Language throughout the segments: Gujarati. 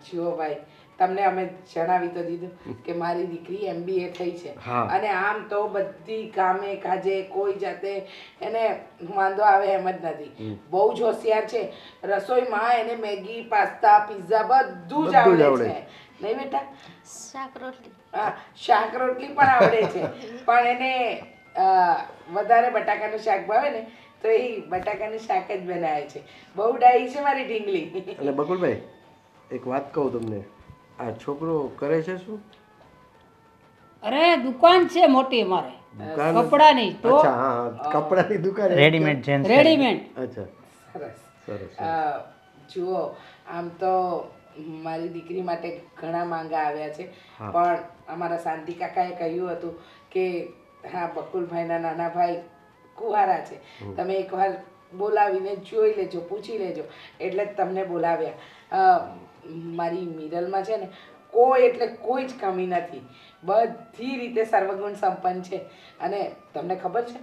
જુઓ ભાઈ, તમને અમે જણાવી તો દીધું કે મારી દીકરી MBA થઈ છે અને આમ તો બધી કામે કાજે કોઈ જાતે એને વાંધો આવે એમ જ નથી. બહુ જ હોશિયાર છે. રસોઈમાં એને મેગી, પાસ્તા, પિઝા બધું જ આવડે છે. નહીં બેટા? શાક રોટલી. હા, શાક રોટલી પણ આવડે છે. પણ એને વધારે બટાકાનું શાક ભાવે ને તો એ બટાકાનું શાક જ બનાવે છે. બહુ ડાઈ છે મારી ઢીંગલી. એટલે બકુલભાઈ, એક વાત કહું તમને, આ છોકરો કરે છે શું? અરે દુકાન છે મોટી અમારે, કપડાની. તો અચ્છા, હા, કપડાની દુકાન, રેડીમેડ જેન્ટ્સ. રેડીમેડ. અચ્છા, સરસ. સરસ. જુઓ, આમ તો મારી દીકરી માટે ઘણા માંગા આવ્યા છે, પણ અમારા શાંતિ કાકાએ કહ્યું હતું કે હા, બકુલભાઈના નાના ભાઈ કુંવારા છે, તમે એકવાર બોલાવીને જોઈ લેજો, પૂછી લેજો, એટલે જ તમને બોલાવ્યા. મારી મિરલમાં છે ને કોઈ એટલે કોઈ જ કમી નથી. બધી રીતે સર્વગુણ સંપન્ન છે. અને તમને ખબર છે,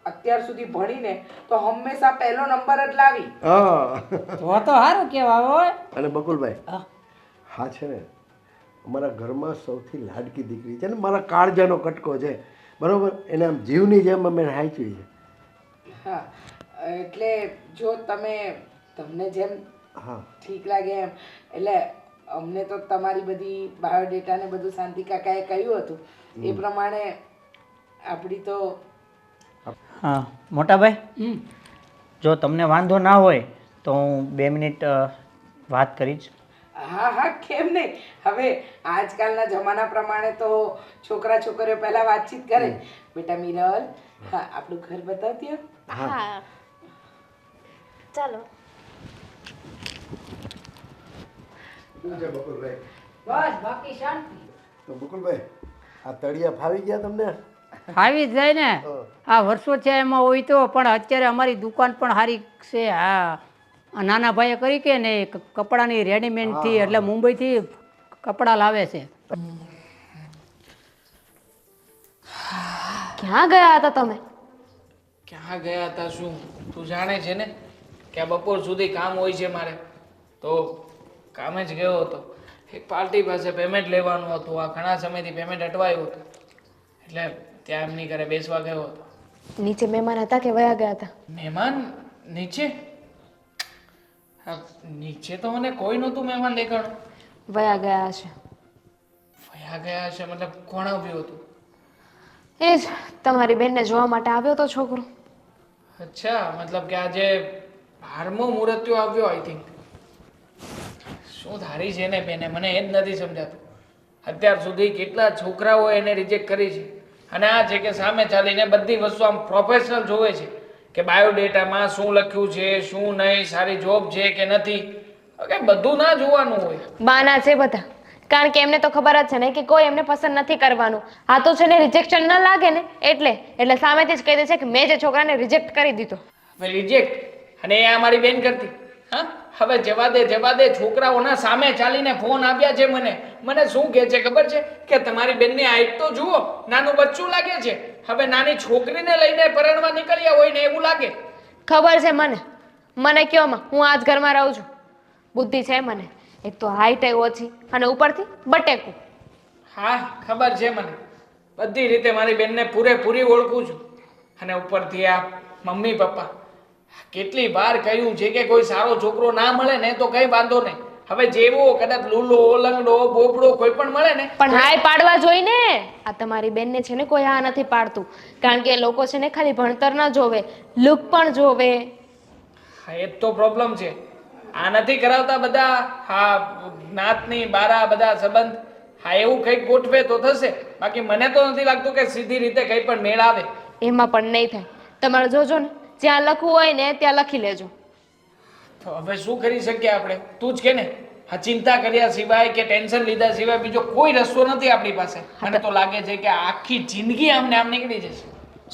અત્યાર સુધી ભણીને તો હંમેશા પહેલો નંબર જ લાવી. તો સારું કહેવાય હોય. અને બકુલભાઈ, હા છે ને, અમારા ઘરમાં સૌથી લાડકી દીકરી છે ને, મારા કાળજાનો કટકો છે, બરોબર? એને આમ જીવની જેમ અમે હાંચવી છે. હા, એટલે જો તમને જેમ ઠીક લાગે એમ. એટલે અમને તો તમારી બધી બાયોડેટા ને બધું શાંતિ કાકાએ કહ્યું હતું એ પ્રમાણે આપણી તો. હા મોટાભાઈ, જો તમને વાંધો ના હોય તો હું 2 મિનિટ વાત કરીશ. હા હા, કેમ નહીં. હવે આજકાલના જમાના પ્રમાણે તો છોકરા છોકરીઓ પહેલા વાતચીત કરે. બેટા મિરલ, હા, આપણું ઘર બતાવતી હો. હા, ચાલો. શું છે બકુલભાઈ? બસ બાકી શાંતિ. તો બકુલભાઈ, આ તળિયા ફાવી ગયા તમને? આવી જ જાય ને. આ વર્ષો છે એમાં હોય તો, પણ અત્યારે અમારી દુકાન પણ સારી છે. હા, નાના ભાઈએ કરી કે ને કપડાની રેડીમેડથી, એટલે મુંબઈથી કપડાં લાવે છે. ક્યાં ગયા હતા તમે? ક્યાં ગયા હતા શું? તું જાણે છે ને કે આ બપોર સુધી કામ હોય છે મારે, તો કામે જ ગયો હતો. એક પાર્ટી પાસે પેમેન્ટ લેવાનું હતું. આ ઘણા સમયથી પેમેન્ટ અટવાયું હતું, એટલે ત્યાં એમની ઘરે બેસવા ગયો હતો. નીચે મહેમાન હતા કે વયા ગયા હતા? મહેમાન નીચે? હા, નીચે તો મને કોઈ નહોતું મહેમાન દેખાણું. વયા ગયા હશે. વયા ગયા છે મતલબ કોણ આવ્યું હતું? એ જ તમારી બેનને જોવા માટે આવ્યો તો છોકરો. અચ્છા, મતલબ કે આજે 12મો મુહૂર્ત્યો આવ્યો. આઈ થિંક શું ધારી છે ને બેને, મને એ જ નથી સમજાતું. અત્યાર સુધી કેટલા છોકરાઓ એને રિજેક્ટ કરી છે, અને આ છે કે સામે ચાલીને બધી વસ્તુ આમ પ્રોફેશનલ જોવે છે કે બાયોડેટામાં શું લખ્યું છે, શું નહીં, સારી જોબ છે કે નથી. કે બધું ના જોવાનું હોય. બાના છે બધા, કારણ કે એમને તો ખબર જ છે ને કે કોઈ એમને પસંદ નથી કરવાનું. આ તો છે ને રિજેક્શન ન લાગે ને એટલે સામેથી જ કહી દે છે કે મેં જે છોકરાને રિજેક્ટ કરી દીધો. હવે રિજેક્ટ, અને એ અમારી બેન કરતી. હા, હવે જવા દે. છોકરાઓના સામે ચાલીને ફોન આપ્યા છે મને શું કહે છે ખબર છે કે તમારી બેનની હાઈટ તો જુઓ, નાનું બચ્ચું લાગે છે. હવે નાની છોકરીને લઈને પરણવા નીકળ્યા હોય ને એવું લાગે. ખબર છે મને કયો માં, હું આ જ ઘરમાં રહું છું. બુદ્ધિ છે મને. એક તો હાઈટ ઓછી અને ઉપરથી બટેકું. હા, ખબર છે મને. બધી રીતે મારી બેનને પૂરેપૂરી ઓળખું છું. અને ઉપરથી આ મમ્મી પપ્પા, કેટલી વાર કહ્યું છે કે કોઈ સારો છોકરો ના મળે ને તો કઈ વાંધો નહીં. હવે જેવો કદાચ લૂલો, લંગડો, બોબડો કોઈ પણ મળે ને, પણ હાય પાડવા જોઈને. આ તમારી બેનને છે ને કોઈ હા નથી પાડતું, કારણ કે લોકો છે ને ખાલી ભણતર ન જોવે, લુક પણ જોવે. હા, એ જ તો પ્રોબ્લેમ છે. આ નથી કરાવતા બધા હા જ્ઞાતની બારા બધા સંબંધ. હા, એવું કંઈક ગોઠવે તો થશે, બાકી મને તો નથી લાગતું કે સીધી રીતે કંઈ પણ મેળ આવે. એમાં પણ નહીં થાય. તમારે જોજો ને, જ્યાં લખવું હોય ને ત્યાં લખી લેજો. તો હવે શું કરી શકીએ આપણે? તું જ કે ને. હા, ચિંતા કર્યા સિવાય કે ટેન્શન લીધા સિવાય બીજો કોઈ રસ્તો નથી આપણી પાસે. મને તો લાગે છે કે આખી જિંદગી આમને આમ નીકળી જશે.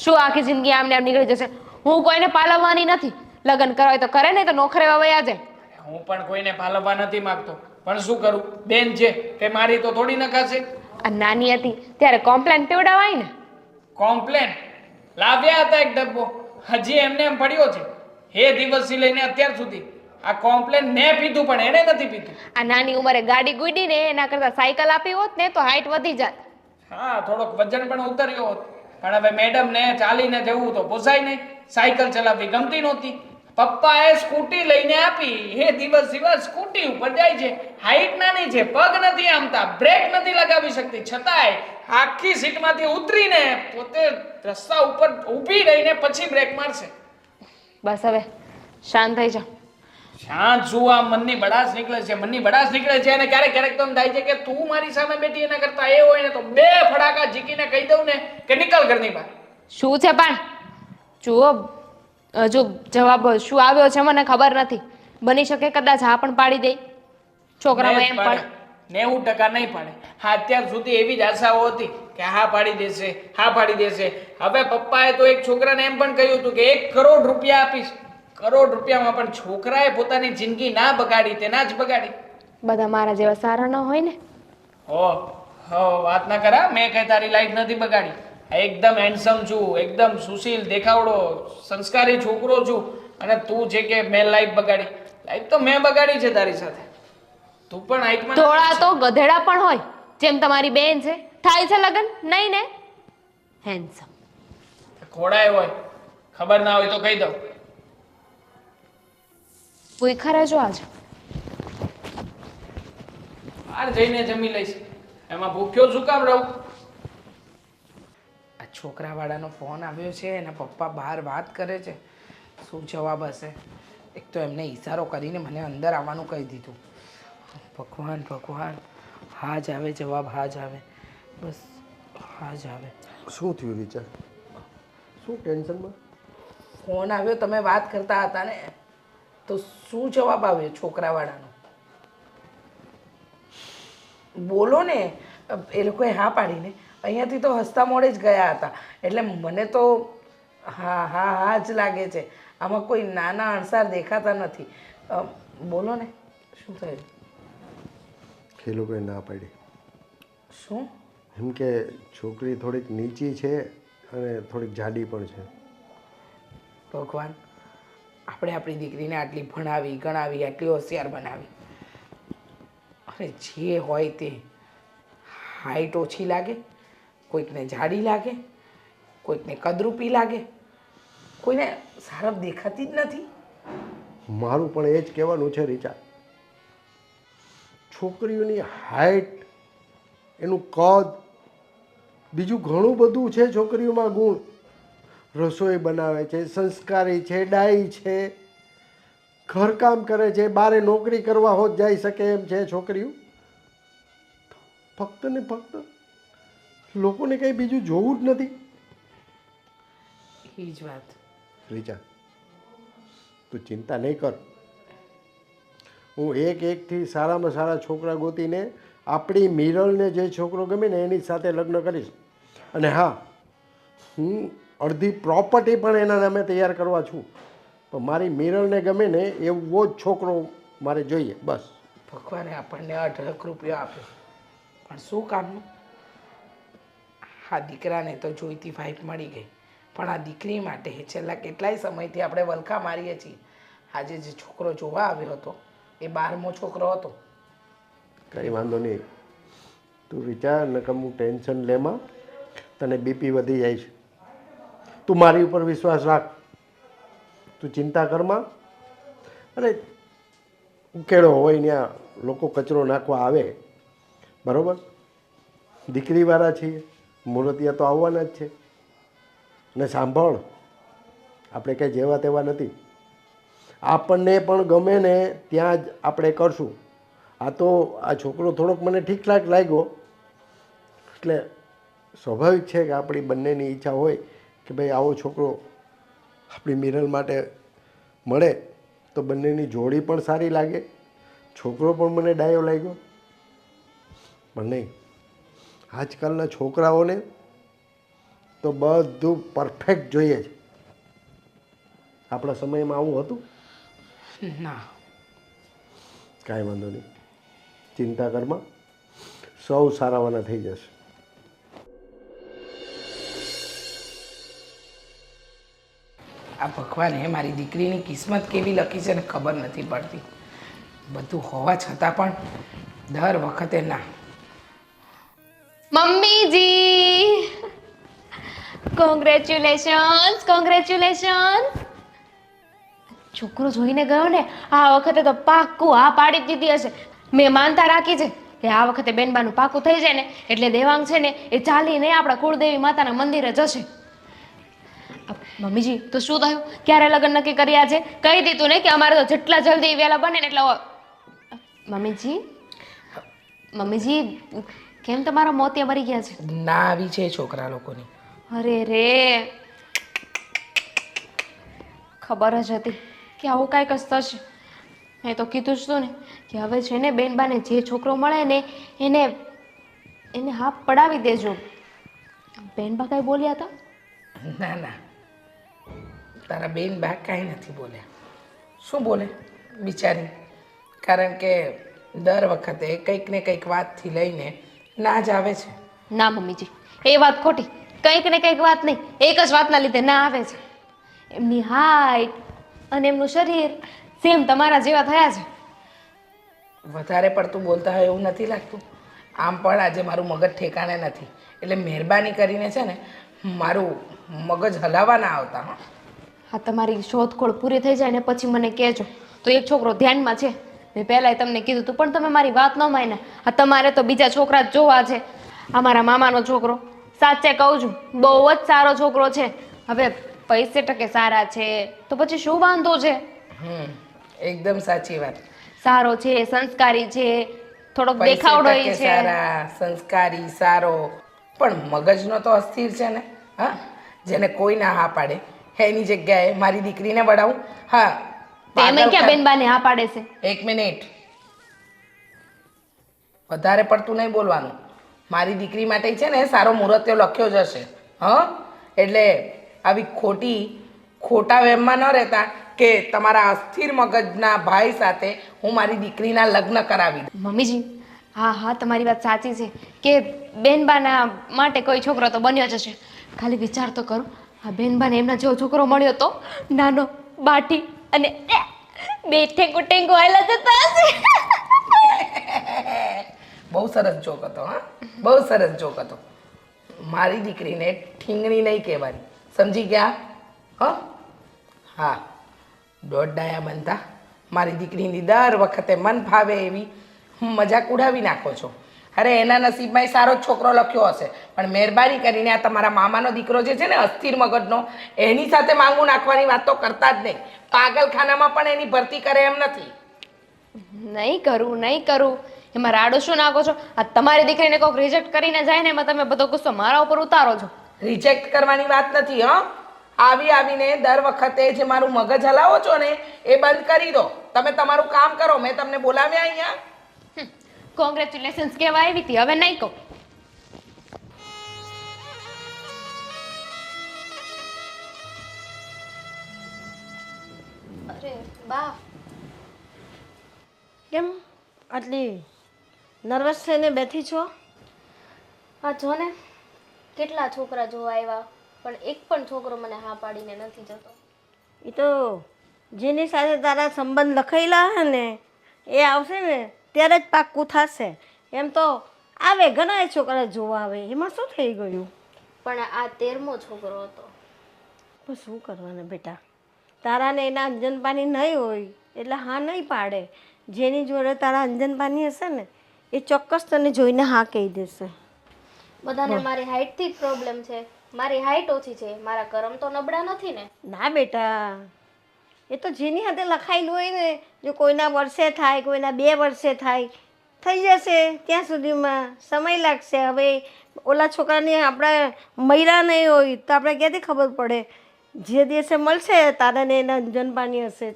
શું આખી જિંદગી આમને આમ નીકળી જશે? હું કોઈને પાલવવાની નથી. લગ્ન કરવા હોય તો કરે, નહીં તો નોખરે વયા જાય. હું પણ કોઈને પાલવવા નથી માંગતો, પણ શું કરું? બેન છે કે મારી તો થોડી નખાશે. આ નાની હતી ત્યારે કોમ્પ્લેન પીવડાવાય ને. કોમ્પ્લેન લાવ્યા હતા એક ડબ્બો, હજી એમને એમ પડ્યો છે. એ દિવસથી લઈને અત્યાર સુધી આ કોમ્પ્લેન મેં પીધું પણ એણે નથી પીધું. આ નાની ઉંમરે ગાડી ગુડી ને એના કરતા સાયકલ આપી હોત ને તો હાઈટ વધી જાત. હા, થોડોક વજન પણ ઉતર્યો હોત. પણ હવે મેડમને ચાલીને જવું તો પોસાય નહીં, સાયકલ ચલાવવી ગમતી નહોતી. પપ્પાએ સ્કૂટી લઈને આપી, એ દિવસ સ્કૂટી ઉપર જાય છે. હાઈટ નાની છે, પગ નથી આમતા, બ્રેક નથી લગાવી શકતી, છતાંય આખી સીટમાંથી ઉતરીને પોતે રસ્તા ઉપર ઊભી રહીને પછી બ્રેક મારશે. બસ હવે શાંત થઈ જા. શાંત શું, આ મનની બડાસ નીકળે છે, મનની બડાસ નીકળે છે. અને ક્યારેક ક્યારેક તો એમ થાય છે કે તું મારી સામે બેઠી એના કરતા એ હોય ને તો બે ફડાકા ઝીકીને કહી દઉં ને કે નીકળ ઘરની બહાર. શું છે પણ જુઓ, હજુ જવાબ શું આવ્યો છે મને ખબર નથી. બની શકે કદાચ હા પણ પાડી દે છોકરામાં એમ પણ 90% નહીં પાડે. હા, અત્યાર સુધી એવી જ આશાઓ હતી કે હા પાડી દેશે, હા પાડી દેશે. હવે પપ્પાએ તો એક છોકરાને એમ પણ કહ્યું હતું કે 1 કરોડ રૂપિયા આપીશ. કરોડ રૂપિયામાં પણ છોકરાએ પોતાની જિંદગી ના બગાડી, તે ના જ બગાડી. બધા મારા જેવા સારા ન હોય ને. હો વાત ના કરા, મેં કઈ તારી લાઈફ નથી બગાડી. એકદમ હેન્ડસમ છું, એકદમ સુશીલ દેખાવડો, સંસ્કારી છોકરો છું. અને તું છે કે મેં લાઈફ બગાડી. લાઈફ તો મેં બગાડી છે તારી સાથે. તું પણ હાઈટમાં થોડા તો ગધેડા પણ હોય જેમ તમારી બેન છે. થાય છે લગન નહીં ને? હેન્ડસમ ખોડાય હોય, ખબર ના હોય તો કહી દઉં. ભૂખા રહેજો આજે. બહાર જઈને જમી લઈશ, એમાં ભૂખ્યો શું કામ રહું? આ છોકરાવાળાનો ફોન આવ્યો છે, એના પપ્પા બહાર વાત કરે છે. શું જવાબ હશે? એક તો એમને ઈશારો કરીને મને અંદર આવવાનું કહી દીધું. ભગવાન ભગવાન, હા જ આવે જવાબ, હા જ આવે, બસ હા જ આવે. શું થયું રીચા? શું ટેન્શનમાં? ફોન આવ્યો, તમે વાત કરતા હતા ને, તો શું જવાબ આવ્યો છોકરાવાળાનો? બોલો ને. એ લોકોએ હા પાડીને અહીંયાથી તો હસતા મોડે જ ગયા હતા. એટલે મને તો હા જ લાગે છે. આમાં કોઈ નાના અણસાર દેખાતા નથી. બોલો ને, શું થયું? એ લોકોએ ના પાડી. શું? એમ કે છોકરી થોડીક નીચી છે અને થોડીક જાડી પણ છે. ભગવાન, આપણે આપણી દીકરીને આટલી ભણાવી ગણાવી, આટલી હોશિયાર બનાવી, અને જે હોય તે હાઈટ ઓછી લાગે, કોઈકને જાડી લાગે, કોઈકને કદરૂપી લાગે, કોઈને સારપ દેખાતી જ નથી. મારું પણ એ જ કહેવાનું છે રીચા. છોકરીઓની હાઈટ, એનું કદ, બીજું ઘણું બધું છે છોકરીઓમાં ગુણ. રસોઈ બનાવે છે, સંસ્કારી છે, ડાઈ છે, ઘરકામ કરે છે, બારે નોકરી કરવા હોત જઈ શકે એમ છે છોકરીઓ. ફક્ત ને ફક્ત લોકોને કંઈ બીજું જોવું જ નથી. એ જ વાત. રીચા, તું ચિંતા નહીં કર. હું એકથી સારામાં સારા છોકરા ગોતીને આપણી મિરલને જે છોકરો ગમે ને એની સાથે લગ્ન કરીશ. અને હા, હું અડધી પ્રોપર્ટી પણ એના નામે તૈયાર કરવા છું. પણ મારી મિરલને ગમે ને એવો જ છોકરો મારે જોઈએ, બસ. ભગવાને આપણને 18 રૂપિયા આપ્યો, પણ શું કામનું? આ દીકરાને તો જોઈતી વાઈફ મળી ગઈ, પણ આ દીકરી માટે છેલ્લા કેટલાય સમયથી આપણે વલખા મારીએ છીએ. આજે જે છોકરો જોવા આવ્યો હતો એ 12મો છોકરો હતો. કંઈ વાંધો નહીં, તું વિચાર નકમું ટેન્શન લેમાં, તને બીપી વધી જાય છે. તું મારી ઉપર વિશ્વાસ રાખ, તું ચિંતા કરમાં. અરે ઉકેળો હોય ત્યાં લોકો કચરો નાખવા આવે, બરાબર? દીકરીવાળા છીએ, મૂર્તિયા તો આવવાના જ છે. ને સાંભળ, આપણે કંઈ જેવા તેવા નથી. આપણને પણ ગમે ને ત્યાં જ આપણે કરશું. આ છોકરો થોડોક મને ઠીકઠાક લાગ્યો, એટલે સ્વાભાવિક છે કે આપણી બંનેની ઈચ્છા હોય કે ભાઈ આવો છોકરો આપણી મિરલ માટે મળે તો બંનેની જોડી પણ સારી લાગે, છોકરો પણ મને ડાયો લાગ્યો. પણ નહીં, આજકાલના છોકરાઓને તો બધું પરફેક્ટ જોઈએ છે. આપણા સમયમાં આવું હતું? ના. કાંઈ વાંધો નહીં, ચિંતા કરમાં, સૌ સારાવાના થઈ જશે. આ ભગવાને મારી દીકરીની કિસ્મત કેવી લખી છે ને ખબર નથી પડતી. બધું હોવા છતાં પણ દર વખતે ના. મમ્મીજી, કોંગ્રેચ્યુલેશન્સ, કોંગ્રેચ્યુલેશન્સ. છોકરો જોઈને ગયો ને, આ વખતે તો પાક્કું હા પાડી જ દીધી હશે. મેં માનતા રાખી છે કે આ વખતે બેનબાનું પાક્કું થઈ જાય ને એટલે દેવાંગ છે ને એ ચાલીને આપણા કુળદેવી માતાના મંદિરે જશે. મમ્મીજી તો શું થયું? ક્યારે લગ્ન નક્કી કર્યા છે? કહી દીધું ને કે અમારે તો જેટલા જલ્દી વહેલા બને ને એટલા. મમ્મીજી, મમ્મીજી કેમ તમારા મોતિયા મરી ગયા છે? ના આવી છે છોકરા લોકોની. અરે રે, ખબર જ હતી કે આવું કાંઈક જ થશે. મેં તો કીધું જ તું ને કે હવે છે ને બેનબાને જે છોકરો મળે ને એને એને હા પડાવી દેજો. બેનબા કાંઈ બોલ્યા હતા? ના ના, તારા બેન બા કાંઈ નથી બોલ્યા. શું બોલે બિચારી? કારણ કે દર વખતે કંઈક ને કંઈક વાતથી લઈને ના જ આવે છે. ના મમ્મીજી, એ વાત ખોટી. કંઈક ને કંઈક વાત નહીં, એક જ વાતના લીધે ના આવે છે. એમની હાઈટ અને એમનું શરીર સેમ તમારા જેવા થયા છે. વધારે પડતું બોલતા હોય એવું નથી લાગતું? આમ પણ આજે મારું મગજ ઠેકાણે નથી, એટલે મહેરબાની કરીને છે ને મારું મગજ હલાવવા ના આવતા. હા, તમારી શોધખોળ પૂરી થઈ જાય ને પછી મને કહેજો. તો એક છોકરો ધ્યાનમાં છે, મેં પહેલાંય તમને કીધું તું પણ તમે મારી વાત ન માન્યા. હા, તમારે તો બીજા છોકરા જ જોવા છે. અમારા મામાનો છોકરો, સાચે કહું છું, બહુ જ સારો છોકરો છે. હવે 50% સારા છે તો પછી શું વાંધો છે? એકદમ સાચી વાત. સારો છે, સંસ્કારી છે, થોડોક દેખાવડો 50% છે. સારા, સંસ્કારી, સારો, પણ મગજનો તો અસ્થિર છે ને. હા, જેને કોઈ ના હા પાડે એની જગ્યાએ મારી દીકરીને વડાવું. હા, તો એમાં ક્યાં બેનબાને હા પાડે છે? એક મિનિટ, વધારે પડતું નહીં બોલવાનું. મારી દીકરી માટે છે ને સારો મુહૂર્ત લખ્યો જ હશે. હા, એટલે આવી ખોટા વહેમમાં ન રહેતા કે તમારા અસ્થિર મગજના ભાઈ સાથે હું મારી દીકરીના લગ્ન કરાવી દઉં. મમ્મીજી, હા હા, તમારી વાત સાચી છે કે બેનબાના માટે કોઈ છોકરો તો બન્યો જ હશે. ખાલી વિચાર તો કરો, આ બેનબાને એમના જેવો છોકરો મળ્યો તો નાનો, બાટી અને બે ટેંગો આયલા જતા હશે. બહુ સરસ જોક હતો. હા, બહુ સરસ જોક હતો. મારી દીકરીને ઠીંગણી નહીં કહેવાની, સમજી ગયા? હા, દોઢ ડાયા બનતા મારી દીકરીની દર વખતે મન ફાવે એવી મજાક ઉડાવી નાખો છો. અરે એના નસીબમાં સારો જ છોકરો લખ્યો હશે, પણ મહેરબાની કરીને આ તમારા મામાનો દીકરો જે છે ને અસ્થિર મગજનો, એની સાથે માંગુ નાખવાની વાત તો કરતા જ નહીં. પાગલખાનામાં પણ એની ભરતી કરે એમ નથી. નહીં કરું. એમાં રાડો શું નાખો છો? આ તમારી દીકરીને કોઈક રિજેક્ટ કરીને જાય ને એમાં તમે બધો ગુસ્સો મારા ઉપર ઉતારો છો. રિજેક્ટ કરવાની વાત નથી. આવીને દર વખતે જે મારું મગજ હલાવો છો ને એ બંધ કરી દો. તમે તમારું કામ કરો. મેં તમને બોલાવ્યા અહીંયા. કોંગ્રેચ્યુલેશન્સ કહેવા આવી હતી, હવે નહીં કહું. અરે બા, કેમ આટલી નર્વસ થઈને બેઠી છો? આ જો ને કેટલા છોકરા જોવા આવ્યા પણ એક પણ છોકરો મને હા પાડીને નથી જતો. એ તો જેની સાથે તારા સંબંધ લખાયેલા હે ને એ આવશે ને ત્યારે જ પાક્કું થશે. એમ તો આવે, ઘણા છોકરા જોવા આવે, એમાં શું થઈ ગયું? પણ આ 13મો છોકરો હતો. પણ શું કરવાના બેટા, તારાને એના અંજનપાની નહીં હોય એટલે હા નહીં પાડે. જેની જોડે તારા અંજનપાની હશે ને એ ચોક્કસ તને જોઈને હા કહી દેશે. બધાને મારી હાઈટથી જ પ્રોબ્લેમ છે. મારી હાઈટ ઓછી છે, મારા કરમ તો નબળા નથી ને. ના બેટા, એ તો જેની હાથે લખાયેલું હોય ને, જો કોઈના વર્ષે થાય, કોઈના 2 વર્ષે થાય, થઈ જશે. ત્યાં સુધીમાં સમય લાગશે. હવે ઓલા છોકરાને આપણે મહિલા નહીં હોય તો આપણે ક્યાંથી ખબર પડે? જે દિવસે મળશે તારાને એના અંજનપાની હશે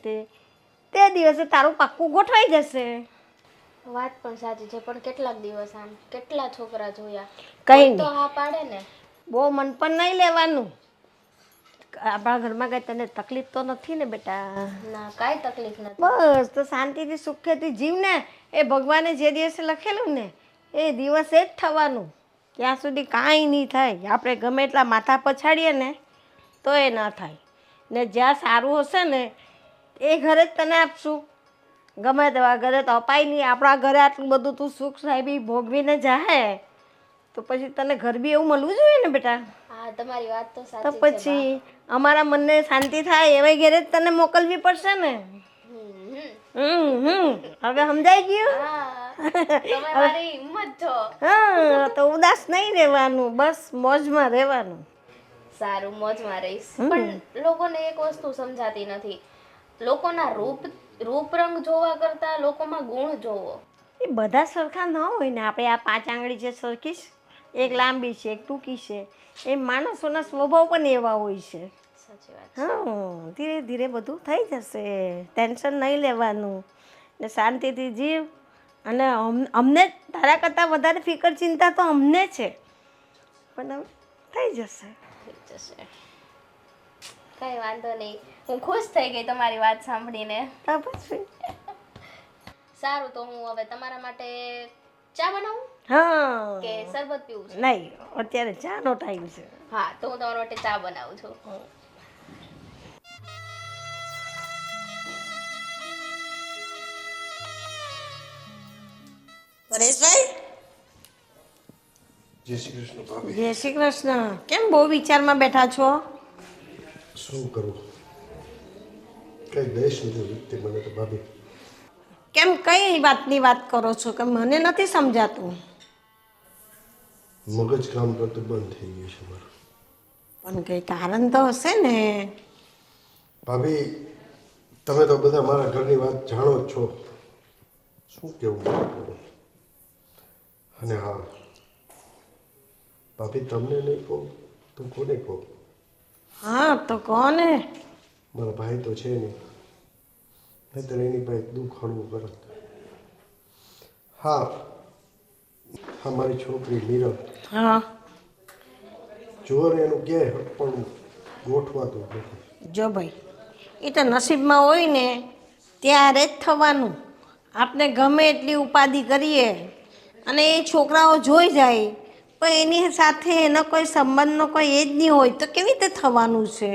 તે દિવસે તારું પાક્કું ગોઠવાઈ જશે. વાત પણ સાચી છે, પણ કેટલાક દિવસ આમ કેટલા છોકરા જોયા, કંઈ તો નહીં, હા પાડે ને. બહુ મન પણ નહીં લેવાનું. આપણા ઘરમાં કંઈ તને તકલીફ તો નથી ને બેટા? ના, કાંઈ તકલીફ નથી. બસ તો શાંતિથી સુખેથી જીવને. એ ભગવાને જે દિવસે લખેલું ને એ દિવસે જ થવાનું. ત્યાં સુધી કાંઈ નહીં થાય. આપણે ગમે એટલા માથા પછાડીએ ને તો એ ના થાય. ને જ્યાં સારું હશે ને એ ઘરે જ તને આપશું. ગમે તેવા ઘરે તો અપાય નહીં. આપણા ઘરે આટલું બધું તું સુખ સાહેબી ભોગવીને જાહે તો પછી તને ઘર બી એવું મળવું જોઈએ ને બેટા. હા તમારી વાત તો તો સાચી છે બા. પછી અમારા મનને શાંતિ થાય એવા ઘરે જ તને મોકલવી પડશે ને. હવે સમજાઈ ગયું? હા તમે મારી હિંમત છો. હા તો ઉદાસ નહીં રહેવાનું, બસ મોજમાં રહેવાનું. સારું મોજમાં રહીશ. પણ લોકોને એક વસ્તુ સમજાતી નથી. લોકોના રૂપ રંગ જોવા કરતા લોકોમાં ગુણ જોવો. એ બધા સરખા ન હોય ને. આપણે આ 5 આંગળી જે સરખી છે, એક લાંબી છે એક ટૂંકી છે, એ માણસોના સ્વભાવ પણ એવા હોય છે. સાચી વાત. હા ધીરે ધીરે બધું થઈ જશે. ટેન્શન નહીં લેવાનું ને શાંતિથી જીવ. અને અમને તારા કરતાં વધારે ફિકર ચિંતા તો અમને છે, પણ થઈ જશે. થઈ જશે. કઈ વાંધો નહીં. હું ખુશ થઈ ગઈ તમારી વાત સાંભળીને. તો પછી સારું તો હું હવે તમારા માટે ચા બનાવું હા કે શરબત પીવું છે? નહીં, અત્યારે ચાનો ટાઈમ છે. હા તો હું તમારા માટે ચા બનાવું છું. પરેશભાઈ, જય શ્રી કૃષ્ણ ભાભી. જય શ્રી કૃષ્ણ. કેમ બહુ વિચારમાં બેઠા છો? શું કરું, કઈ દેશ નથી વીતતી મને તો ભાભી. કેમ કઈ વાતની વાત કરો છો કે મને નથી સમજાતું? મગજ કામ કરતું બંધ થઈ ગયું છે મારું. પણ કઈ કારણ તો હશે ને. ભાભી તમે તો બધા મારા ઘરની વાત જાણો જ છો, શું કેવું મારું? અને હા ભાભી, તમને નહીં કહું તો કોને કહું? હા તો કોને? મારા ભાઈ તો છે નહીં, નહીતર એની ભાઈ દુઃખ હળવું કરત. હા હા મારી છોકરી મીરા, હા જોર એનું ક્યાંય પણ ગોઠવાતું નથી. જો ભાઈ, એ તો નસીબમાં હોય ને ત્યારે જ થવાનું. આપણે ગમે એટલી ઉપાધિ કરીએ અને એ છોકરાઓ જોઈ જાય પણ એની સાથે એનો કોઈ સંબંધનો કોઈ એ જ નહીં હોય તો કેવી રીતે થવાનું છે?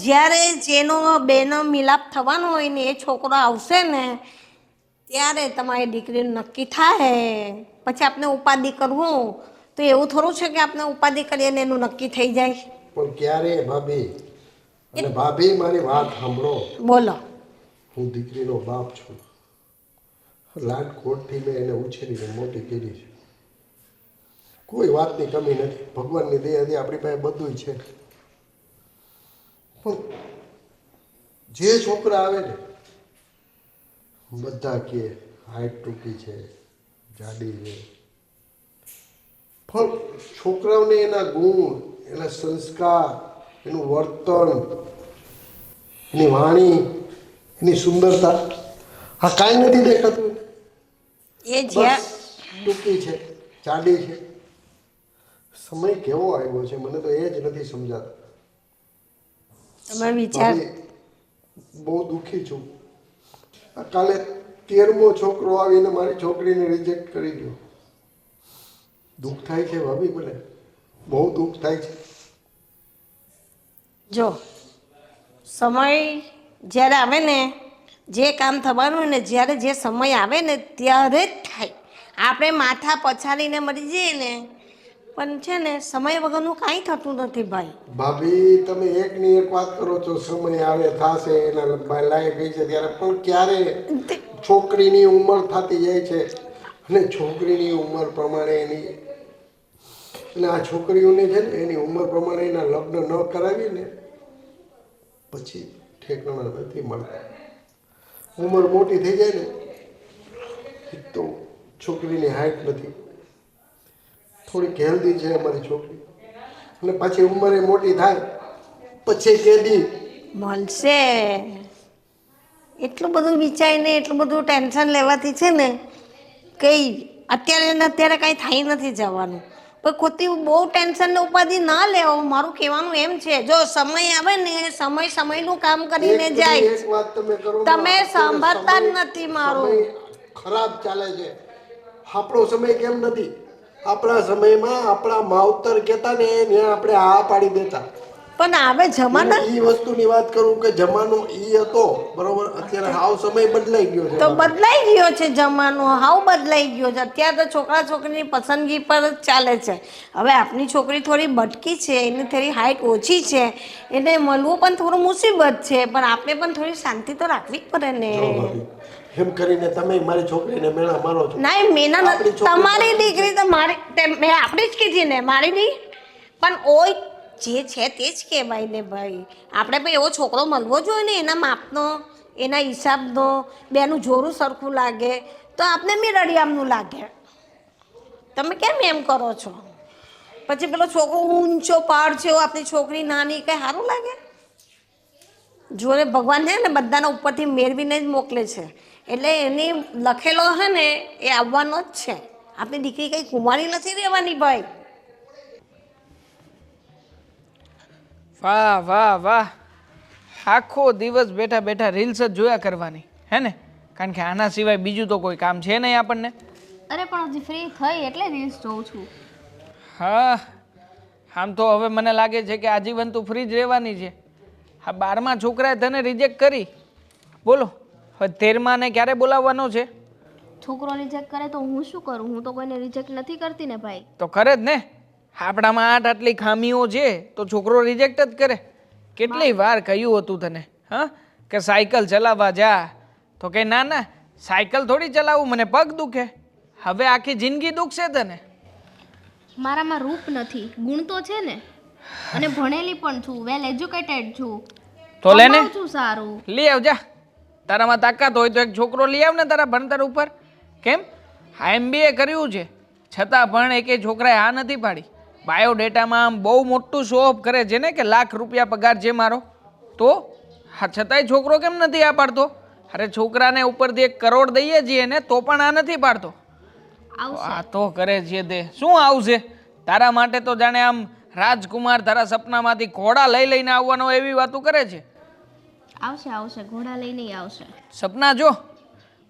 જ્યારે જેનો બેનો મિલાપ થવાનો હોય ને એ છોકરો આવશે ને ત્યારે તમારી દીકરીનું નક્કી થાય. પછી આપણે ઉપાધિ કરવું તો એવું થોડું છે કે આપણે ઉપાધિ કરીએ ને એનું નક્કી થઈ જાય. પણ ક્યારે ભાભી? અને ભાભી મારી વાત સાંભળો. બોલો. હું દીકરીનો બાપ છું. લાડકોટથી મેં એને ઉછેરીને મોટી કરી છે. કોઈ વાતની કમી નથી. ભગવાનની દયાથી આપણી પાસે બધું છે. પણ જે છોકરા આવે ને બધા કે હાઈટ ટૂંકી છે, જાડી છે, પણ છોકરાઓને એના ગુણ, એના સંસ્કાર, એનું વર્તન, એની વાણી, એની સુંદરતા આ કાંઈ નથી દેખાતું. એ જ્યાં ટૂંકી છે, જાડી છે. સમય કેવો આવ્યો છે મને તો એ જ નથી સમજાતું. તમે વિચાર. બહુ દુઃખી છું. કાલે 13મો છોકરો આવીને મારી છોકરીને રિજેક્ટ કરી ગયો. દુઃખ થાય છે ભાભી, મને બહુ દુઃખ થાય છે. જો સમય જ્યારે આવે ને, જે કામ થવાનું હોય ને, જ્યારે જે સમય આવે ને ત્યારે જ થાય. આપણે માથા પછાડીને મરી જઈએ ને પણ છે ને સમય વગરનું કાંઈ થતું નથી ભાઈ. ભાભી તમે એકની એક વાત કરો છો, સમય આવે થશે, એના લાયક ગઈ છે ત્યારે. પણ ક્યારે છોકરીની ઉંમર થતી જાય છે અને છોકરીની ઉંમર પ્રમાણે એની અને આ છોકરીઓને છે ને એની ઉંમર પ્રમાણે એના લગ્ન ન કરાવીએ ને પછી ઠેકાણા નથી મળતા. ઉંમર મોટી થઈ જાય ને તો છોકરીની હાઈટ નથી, થોડીક હેલ્ધી છે અમારી છોકરી, અને પછી ઉંમરે મોટી થાય પછી કેદી મળશે. એટલું બધું વિચારીને એટલું બધું ટેન્શન લેવાથી છે ને કંઈ અત્યારે ને અત્યારે કાંઈ થઈ નથી જવાનું. પણ ખોટી બહુ ટેન્શન ને ઉપાધિ ના લેવો. મારું કહેવાનું એમ છે, જો સમય આવે ને સમય સમયનું કામ કરીને જાય. એક વાત તમે કરો, તમે સાંભળતા જ નથી મારું. ખરાબ ચાલે છે. આપણો સમય કેમ નથી? આપણા સમયમાં આપણા માવતર કહેતા ને ત્યાં આપણે આ પાડી દેતા. પણ હવે જમાના એ વસ્તુની વાત કરું કે જમાનો ઈ હતો બરોબર, અત્યારે હાવ સમય બદલાઈ ગયો છે. તો બદલાઈ ગયો છે જમાનો, હાવ બદલાઈ ગયો છે. અત્યારે તો છોકરા છોકરીની પસંદગી પર જ ચાલે છે. હવે આપણી છોકરી થોડી બટકી છે, એની થોડી હાઈટ ઓછી છે, એને મળવું પણ થોડું મુસીબત છે, પણ આપણે પણ થોડી શાંતિ તો રાખવી જ પડે ને. જો ભાભી, એમ કરીને તમે મારી છોકરીને મેણા મારો છો. ના મેના આપણી છોકરી તમારી દીકરી તો મારી મેં આપણી જ કીધી ને, મારી નહીં. પણ ઓય જે છે તે જ કહેવાય ને ભાઈ. આપણે ભાઈ એવો છોકરો મળવો જોઈએ ને એના માપનો, એના હિસાબનો, બેનું જોરું સરખું લાગે, તો આપને મેરડિયામનું લાગે. તમે કેમ એમ કરો છો? પછી પેલો છોકરો ઊંચો પાડ છે, આપણી છોકરી નાની, કંઈ સારું લાગે? જોડે ભગવાન છે ને બધાના ઉપરથી મેળવીને જ મોકલે છે, એટલે એની લખેલો છે ને એ આવવાનો જ છે. આપણી દીકરી કંઈ કુમારી નથી રહેવાની ભાઈ. વાહ વાહ વાહ, આખો દિવસ બેઠા બેઠા રીલ્સ જ જોયા કરવાની હે ને, કારણ કે આના સિવાય બીજું તો કોઈ કામ છે નહીં આપણને. અરે પણ હજી ફ્રી થઈ એટલે રીલ્સ જોઉં છું. હા, આમ તો હવે મને લાગે છે કે આજીવન તું ફ્રી જ રહેવાની છે. આ 12મા છોકરાએ તને રિજેક્ટ કરી, બોલો હવે 13મા ને ક્યારે બોલાવવાનો છે? છોકરો રિજેક્ટ કરે તો હું શું કરું? હું તો કોઈને રિજેક્ટ નથી કરતી ને ભાઈ. તો કરે જ ને, આપણામાં આટલી ખામીઓ છે તો છોકરો રિજેક્ટ જ કરે. કેટલી વાર કહ્યું હતું તને હા કે સાયકલ ચલાવવા જા, તો કે ના ના સાયકલ થોડી ચલાવું, મને પગ દુખે. હવે આખી જિંદગી દુખશે તને. મારામાં રૂપ નથી, ગુણ તો છે ને, અને ભણેલી પણ છું, વેલ એજ્યુકેટેડ છું, તો લે ને, કમાઉં છું સારું. લઈ આવ જા. તારામાં તાકાત હોય તો એક છોકરો લઈ આવ ને તારા ભણતર ઉપર. કેમ? આ MBA કર્યું છે છતાં પણ એકે છોકરાએ આ નથી પાડી. બાયોડેટામાં આમ બહુ મોટું શો ઓફ કરે છે ને કે લાખ રૂપિયા પગાર છે મારો, તો હા છતાંય છોકરો કેમ નથી આ પાડતો? અરે છોકરાને ઉપરથી 1 કરોડ દઈએ છીએ ને તો પણ આ નથી પાડતો. આ તો કરે છે તે શું આવશે તારા માટે? તો જાણે આમ રાજકુમાર તારા સપનામાંથી ઘોડા લઈ લઈને આવવાનો એવી વાતો કરે છે. આવશે આવશે, ઘોડા લઈને આવશે. સપના જો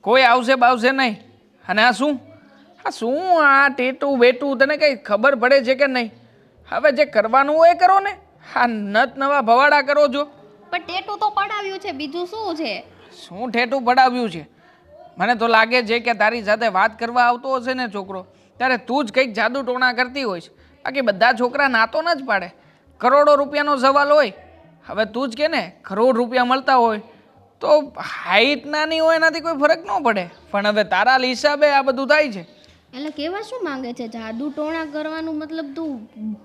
કોઈ આવશે બાવશે નહીં. અને આ શું આ ટેટું બેટું તને કઈ ખબર પડે છે કે નહીં? હવે જે કરવાનું હોય એ કરો ને, આ નત નવા ભવાડા કરો છો. પણ ટેટુ તો પડાવ્યું છે, બીજું શું છે? શું ટેટું પડાવ્યું છે? મને તો લાગે છે કે તારી સાથે વાત કરવા આવતો હશે ને છોકરો, ત્યારે તું જ કંઈક જાદુ ટોણા કરતી હોઈશ. બાકી બધા છોકરા નાતો ન જ પાડે. કરોડો રૂપિયાનો સવાલ હોય, હવે તું જ કે ને કરોડ રૂપિયા મળતા હોય તો હાઈટ નાની હોય એનાથી કોઈ ફરક ન પડે. પણ હવે તારા હિસાબે આ બધું થાય છે. એટલે કેવા શું માંગે છે? જાદુ ટોણા કરવાનું મતલબ તું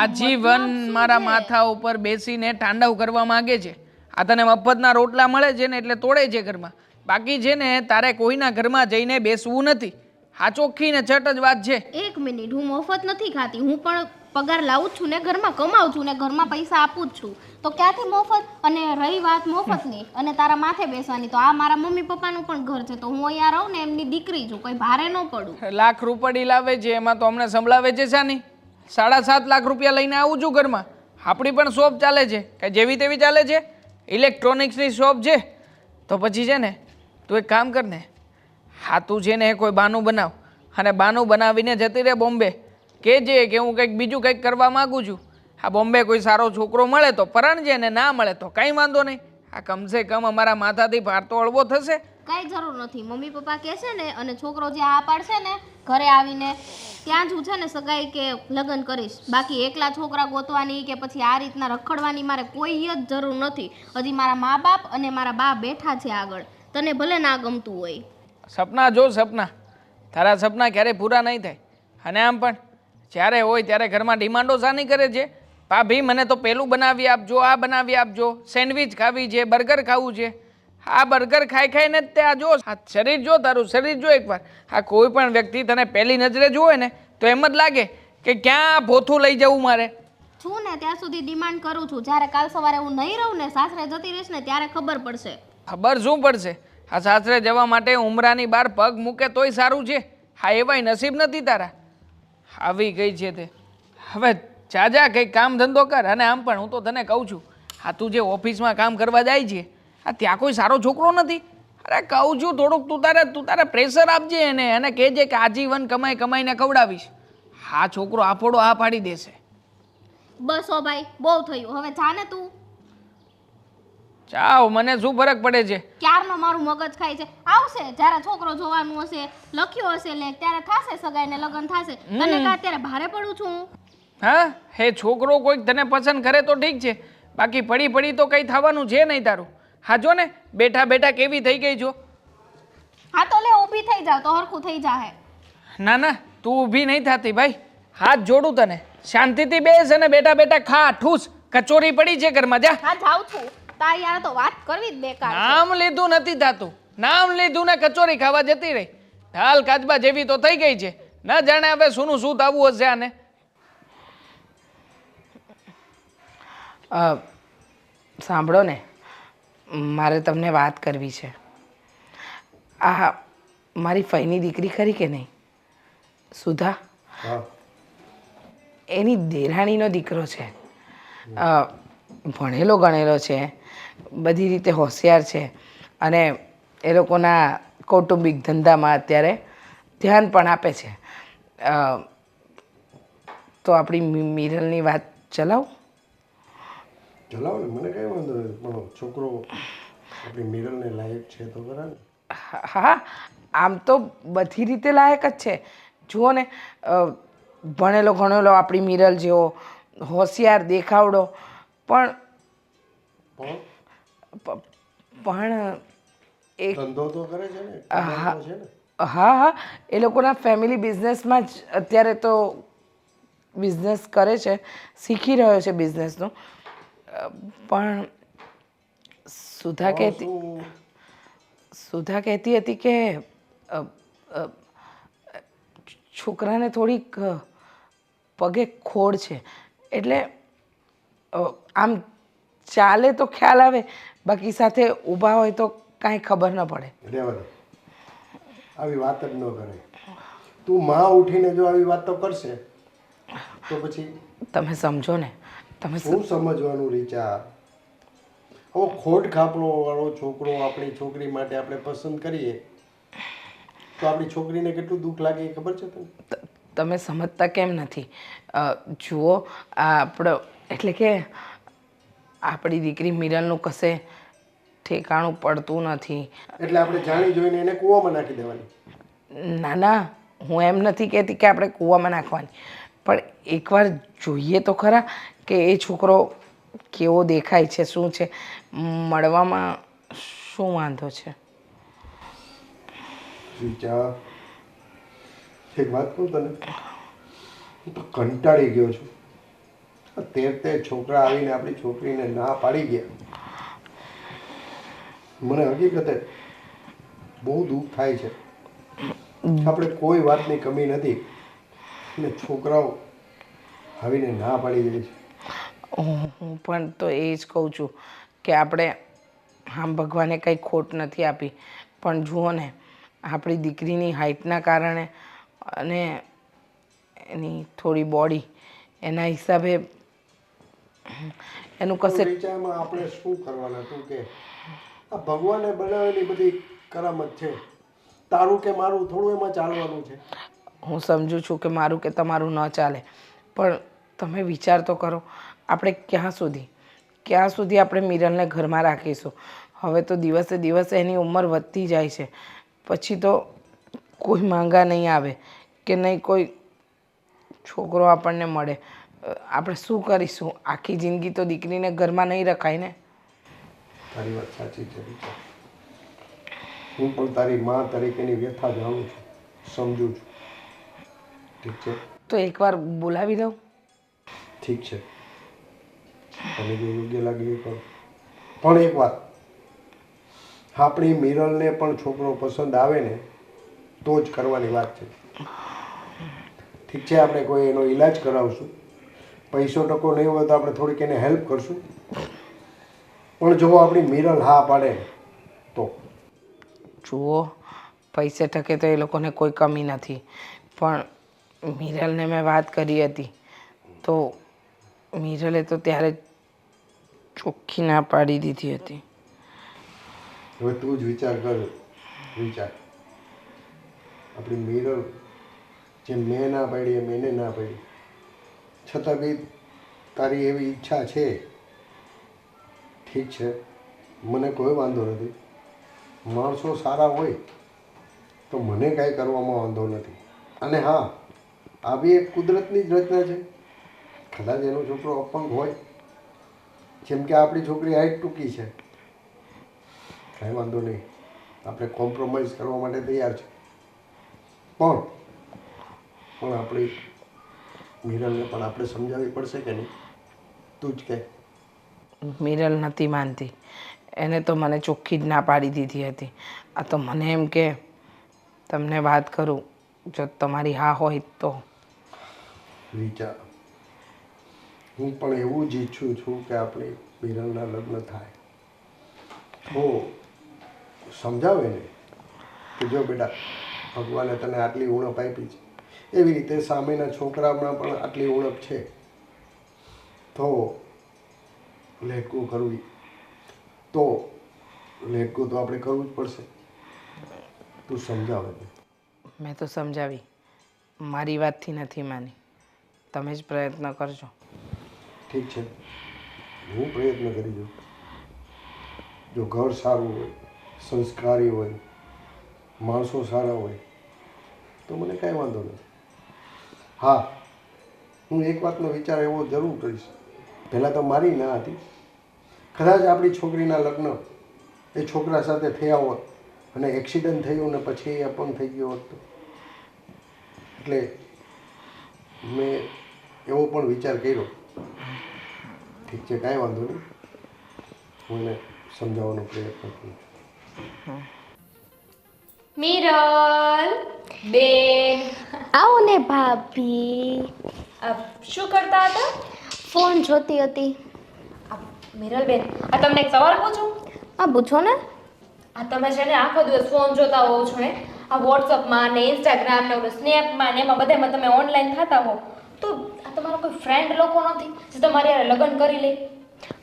આજીવન મારા માથા ઉપર બેસીને તાંડવ કરવા માંગે છે. આ તને મફતના રોટલા મળે છે ને એટલે તોડે છે ઘરમાં. બાકી છે ને તારે કોઈના ઘરમાં જઈને બેસવું નથી. આ ચોખ્ખી ને છટ જ વાત છે. 1 મિનિટ, હું મફત નથી ખાતી, હું પણ પગાર લાવું જ છું ને, ઘરમાં કમાઉં છું ને, ઘરમાં પૈસા આપું જ છું, તો ક્યાંથી મફત? અને રહી વાત મફતની અને તારા માથે બેસવાની, તો આ મારા મમ્મી પપ્પાનું પણ ઘર છે, તો હું અહીંયા રહું ને, એમની દીકરી છું, કોઈ ભારે ન પડું. લાખ રૂપિયા લાવે છે એમાં તો અમને સંભળાવે છે શાની? 7.5 લાખ રૂપિયા લઈને આવું છું ઘરમાં. આપણી પણ શોપ ચાલે છે કે જેવી તેવી ચાલે છે? ઇલેક્ટ્રોનિક્સની શોપ છે. તો પછી છે ને તું એક કામ કર ને, હા તું છે ને કોઈ બાનું બનાવ અને બાનું બનાવીને જતી રહે બોમ્બે. કહેજે કે હું કંઈક બીજું કંઈક કરવા માગું છું. આ બોમ્બે કોઈ સારો છોકરો મળે તો પરણજે ને ના મળે તો કંઈ વાંધો નહીં. આ કમસે કમ અમારા માથાથી ભાર તો હળવો થશે. કાંઈ જરૂર નથી, મમ્મી પપ્પા કહેશે ને અને છોકરો જે આ પાડશે ને ઘરે આવીને, ત્યાં જ હું છે ને સગાઈ કે લગ્ન કરીશ. બાકી એકલા છોકરા ગોતવાની કે પછી આ રીતના રખડવાની મારે કોઈ જ જરૂર નથી. હજી મારા મા બાપ અને મારા બા બેઠા છે આગળ, તને ભલે ના ગમતું હોય. સપના જો સપના, તારા સપના ક્યારેય પૂરા નહીં થાય. અને આમ પણ જ્યારે હોય ત્યારે ઘરમાં ડિમાન્ડો શાની કરે છે? ભાભી મને તો પેલું બનાવી આપજો, આ બનાવી આપજો, સેન્ડવિચ ખાવી છે, બર્ગર ખાવું છે. આ બર્ગર ખાઈ ખાઈને જ તે આ જો આ શરીર જો, તારું શરીર જો એકવાર. આ કોઈ પણ વ્યક્તિ તને પહેલી નજરે જોવે ને તો એમ જ લાગે કે ક્યાં ભોથું લઈ જવું મારે. છું ને ત્યાં સુધી ડિમાન્ડ કરું છું, જ્યારે કાલ સવારે હું નહીં રહું ને, સાસરે જતી રહીશ ને, ત્યારે ખબર પડશે. ખબર શું પડશે? આ સાસરે જવા માટે ઉમરાની બહાર પગ મૂકે તોય સારું છે. હા એવાય નસીબ નથી તારા. આવી ગઈ છે તે. હવે જા કંઈક કામ ધંધો કર. અને આમ પણ હું તો તને કહું છું, આ તું જે ઓફિસમાં કામ કરવા જાય છે, આ ત્યાં કોઈ સારો છોકરો નથી. અરે કહું છું થોડુંક તું તારે પ્રેશર આપજે એને, અને કહેજે કે આજીવન કમાઈને ખવડાવીશ. હા છોકરો આફોડો આ પાડી દેશે. બસ ઓ ભાઈ બહુ થયું, હવે જા ને તું. ચાવ, મને શું ફરક પડે છે? ક્યારનો મારું મગજ ખાય છે. આવશે જ્યારે છોકરો જોવાનું હશે, લખ્યો હશે લે, ત્યારે થાશે સગાઈ ને લગ્ન થાશે. તને કા અત્યારે ભારે પડું છું હું? હા, હે છોકરો કોઈક તને પસંદ કરે તો ઠીક છે, બાકી પડી પડી તો કંઈ થવાનું છે નહીં તારું. હા જો ને, બેઠા બેઠા કેવી થઈ ગઈ છો. હા તો લે ઊભી થઈ જાવ તો હરખું થઈ જાહે. ના ના, તું ઊભી નહીં થતી ભાઈ. હાથ જોડું તને, શાંતિથી બેસ અને બેઠા બેઠા ખા ઠૂસ. કચોરી પડી છે ઘરમાં, જા. હા જાઉં છું. તારી યાર તો વાત કરવી જ બેકાર છે. નામ લીધું નથી થાતું, નામ લીધું ને કચોરી ખાવા જતી રહી. ઢાલ કાચબા જેવી તો થઈ ગઈ છે, ન જાણે હવે શુંનું શું થવું હશે આને. સાંભળો ને, મારે તમને વાત કરવી છે. આ મારી ફઈની દીકરી ખરી કે નહીં, સુધા, હા એની દેરાણીનો દીકરો છે. ભણેલો ગણેલો છે, બધી રીતે હોશિયાર છે, અને એ લોકોના કૌટુંબિક ધંધામાં અત્યારે ધ્યાન પણ આપે છે. તો આપણી મિરલની વાત ચલાવું? ચલાવો ને, મને કઈ વાંધો નથી, પણ છોકરો આપણી મિરલને લાયક છે તો ખરા ને. હા, આમ તો બધી રીતે લાયક જ છે. જુઓ ને, ભણેલો ગણેલો આપણી મિરલ જેવો, હોશિયાર, દેખાવડો, પણ પણ એક ધંધો તો કરે છે ને, કમાતો છે ને. હા હા, એ લોકોના ફેમિલી બિઝનેસમાં જ અત્યારે તો બિઝનેસ કરે છે, શીખી રહ્યો છે બિઝનેસનું. પણ સુધા કહેતી હતી કે છોકરાને થોડીક પગે ખોડ છે, એટલે આમ ચાલે તો ખ્યાલ આવે, બાકી સાથે ઊભા હોય તો કાંઈ ખબર ન પડે. રહેવા દે, આવી વાત જ ન કરે. તું માં ઉઠીને જો આવી વાત તો કરશે તો પછી તમે સમજો ને, તમે શું સમજવાનું રીચા? હવે ખોટ ખાપડો વાળો છોકરો આપણી છોકરી માટે આપણે પસંદ કરીએ તો આપણી છોકરીને કેટલું દુઃખ લાગે એ ખબર છે તને? તમે સમજતા કેમ નથી? જુઓ, આપણો એટલે કે આપણી દીકરી મિરલનું કશે ઠેકાણું પડતું નથી. એટલે આપણે જાણી જોઈને એને કૂવામાં નાખી દેવાની. ના ના, હું એમ નથી કહેતી કે આપણે કૂવામાં નાખવાની, પણ એકવાર જોઈએ તો ખરા કે એ છોકરો કેવો દેખાય છે, શું છે, મળવામાં શું વાંધો છે. રીચા, એક વાત કહું તને, હું તો કંટાળી ગયો છું. તે છોકરા આવીને આપણી છોકરીને ના પાડી ગયા. મને હકીકતે બહુ દુઃખ થાય છે. આપણે કોઈ વાતની કમી નથી ને છોકરાઓ આવીને ના પાડી દે છે. હું પણ તો એ જ કહું છું કે આપણે આમ ભગવાને કંઈ ખોટ નથી આપી, પણ જુઓ ને, આપણી દીકરીની હાઇટના કારણે અને એની થોડી બોડી, એના હિસાબે એનું કશે વિચારમાં આપણે શું કરવાના? તું કે આ ભગવાને બનાવેલી બધી કરામત છે, તારું કે મારું થોડું એમાં ચાલવાનું છે. હું સમજુ છું કે મારું કે તમારું ન ચાલે, પણ તમે વિચાર તો કરો, આપણે ક્યાં સુધી આપણે મિરલને ઘરમાં રાખીશું? હવે તો દિવસે દિવસે એની ઉંમર વધતી જાય છે, પછી તો કોઈ માંગા નહીં આવે કે નહીં કોઈ છોકરો આપણને મળે. આપણે શું કરીશું? આખી જિંદગી તો દીકરીને ઘરમાં નહીં રખાય ને. તારી વાત સાચી છે રીચા. હું પણ તારી માં તરીકેની વ્યથા જાણું છું, સમજુ છું. ઠીક છે, તો એકવાર બોલાવી દઉં? ઠીક છે, તને જો યોગ્ય લાગે એ કર. પણ એક વાત, આપણી મિરલને પણ છોકરો પસંદ આવે ને તો જ કરવાની વાત છે. ઠીક છે, આપણે કોઈ એનો ઈલાજ કરાવશું, પૈસો ટકો નહીં હોય તો આપણે થોડીક એને હેલ્પ કરશું, પણ જો આપણી મિરલ હા પાડે તો. જુઓ, પૈસે ટકે તો એ લોકોને કોઈ કમી નથી, પણ મિરલને મેં વાત કરી હતી તો મિરલે તો ત્યારે ચોખ્ખી ના પાડી દીધી હતી. હવે તું જ વિચાર કર. વિચાર, આપણી મિરલ જેમ મેં ના પાડી એમ એને ના પાડી, છતાં બી તારી એવી ઈચ્છા છે, ઠીક છે, મને કોઈ વાંધો નથી. માણસો સારા હોય તો મને કાંઈ કરવામાં વાંધો નથી. અને હા, આ બી એક કુદરતની જ રચના છે. કદાચ એનો છોકરો અપંગ હોય, જેમ કે આપણી છોકરી હાઈટ ટૂંકી છે, કાંઈ વાંધો નહીં, આપણે કોમ્પ્રોમાઇઝ કરવા માટે તૈયાર છે. પણ આપણી મિરરને પણ આપણે સમજાવવી પડશે કે નહીં? તું જ કહે. મિરલ નથી માનતી. એને તો મને ચોખ્ખી જ ના પાડી દીધી હતી. આ તો મને એમ કે તમને વાત કરું, જો તમારી હા હોય તો. વિચાર, હું પણ એવું જ ઈચ્છું છું કે આપણે મિરલના લગ્ન થાય. તો સમજાવે ને કે જો બેટા, ભગવાને તને આટલી ઉણપ આપી છે, એવી રીતે સામેના છોકરામાં પણ આટલી ઉણપ છે, તો લેટગો કરવી તો લેટગો તો આપણે કરવું જ પડશે. તું સમજાવે ને. મેં તો સમજાવી, મારી વાતથી નથી માની. તમે જ પ્રયત્ન કરજો. ઠીક છે, હું પ્રયત્ન કરી દઉં. જો ઘર સારું હોય, સંસ્કારી હોય, માણસો સારા હોય તો મને કાંઈ વાંધો નથી. હા, હું એક વાતનો વિચાર એવો જરૂર કરીશ. પહેલાં તો મારી ના હતી. કદાચ આપણી છોકરીના લગ્ન એ છોકરા સાથે થયા હોત અને એક્સિડન્ટ થયું ને પછી એ અપંગ થઈ ગયો હોત તો, એટલે મેં એવો પણ વિચાર કર્યો. ઠીક છે, કાંઈ વાંધો નહીં, હું એને સમજાવવાનો પ્રયત્ન કરું છું. મિરલ બેન, આવો ને ભાભી. શું કરતા હતા? ફોન જોતી હતી. મિરલ બેન, આ તમને એક સવાલ પૂછું? આ પૂછો ને. આ તમે છે ને આખો દિવસ ફોન જોતા હોવ છો, આ વોટ્સઅપમાં ને ઇન્સ્ટાગ્રામ ને સ્નેપમાં ને એમાં બધામાં તમે ઓનલાઈન થતા હો, તો આ તમારો કોઈ ફ્રેન્ડ લોકો નથી જે તમારી હારે લગ્ન કરી લે?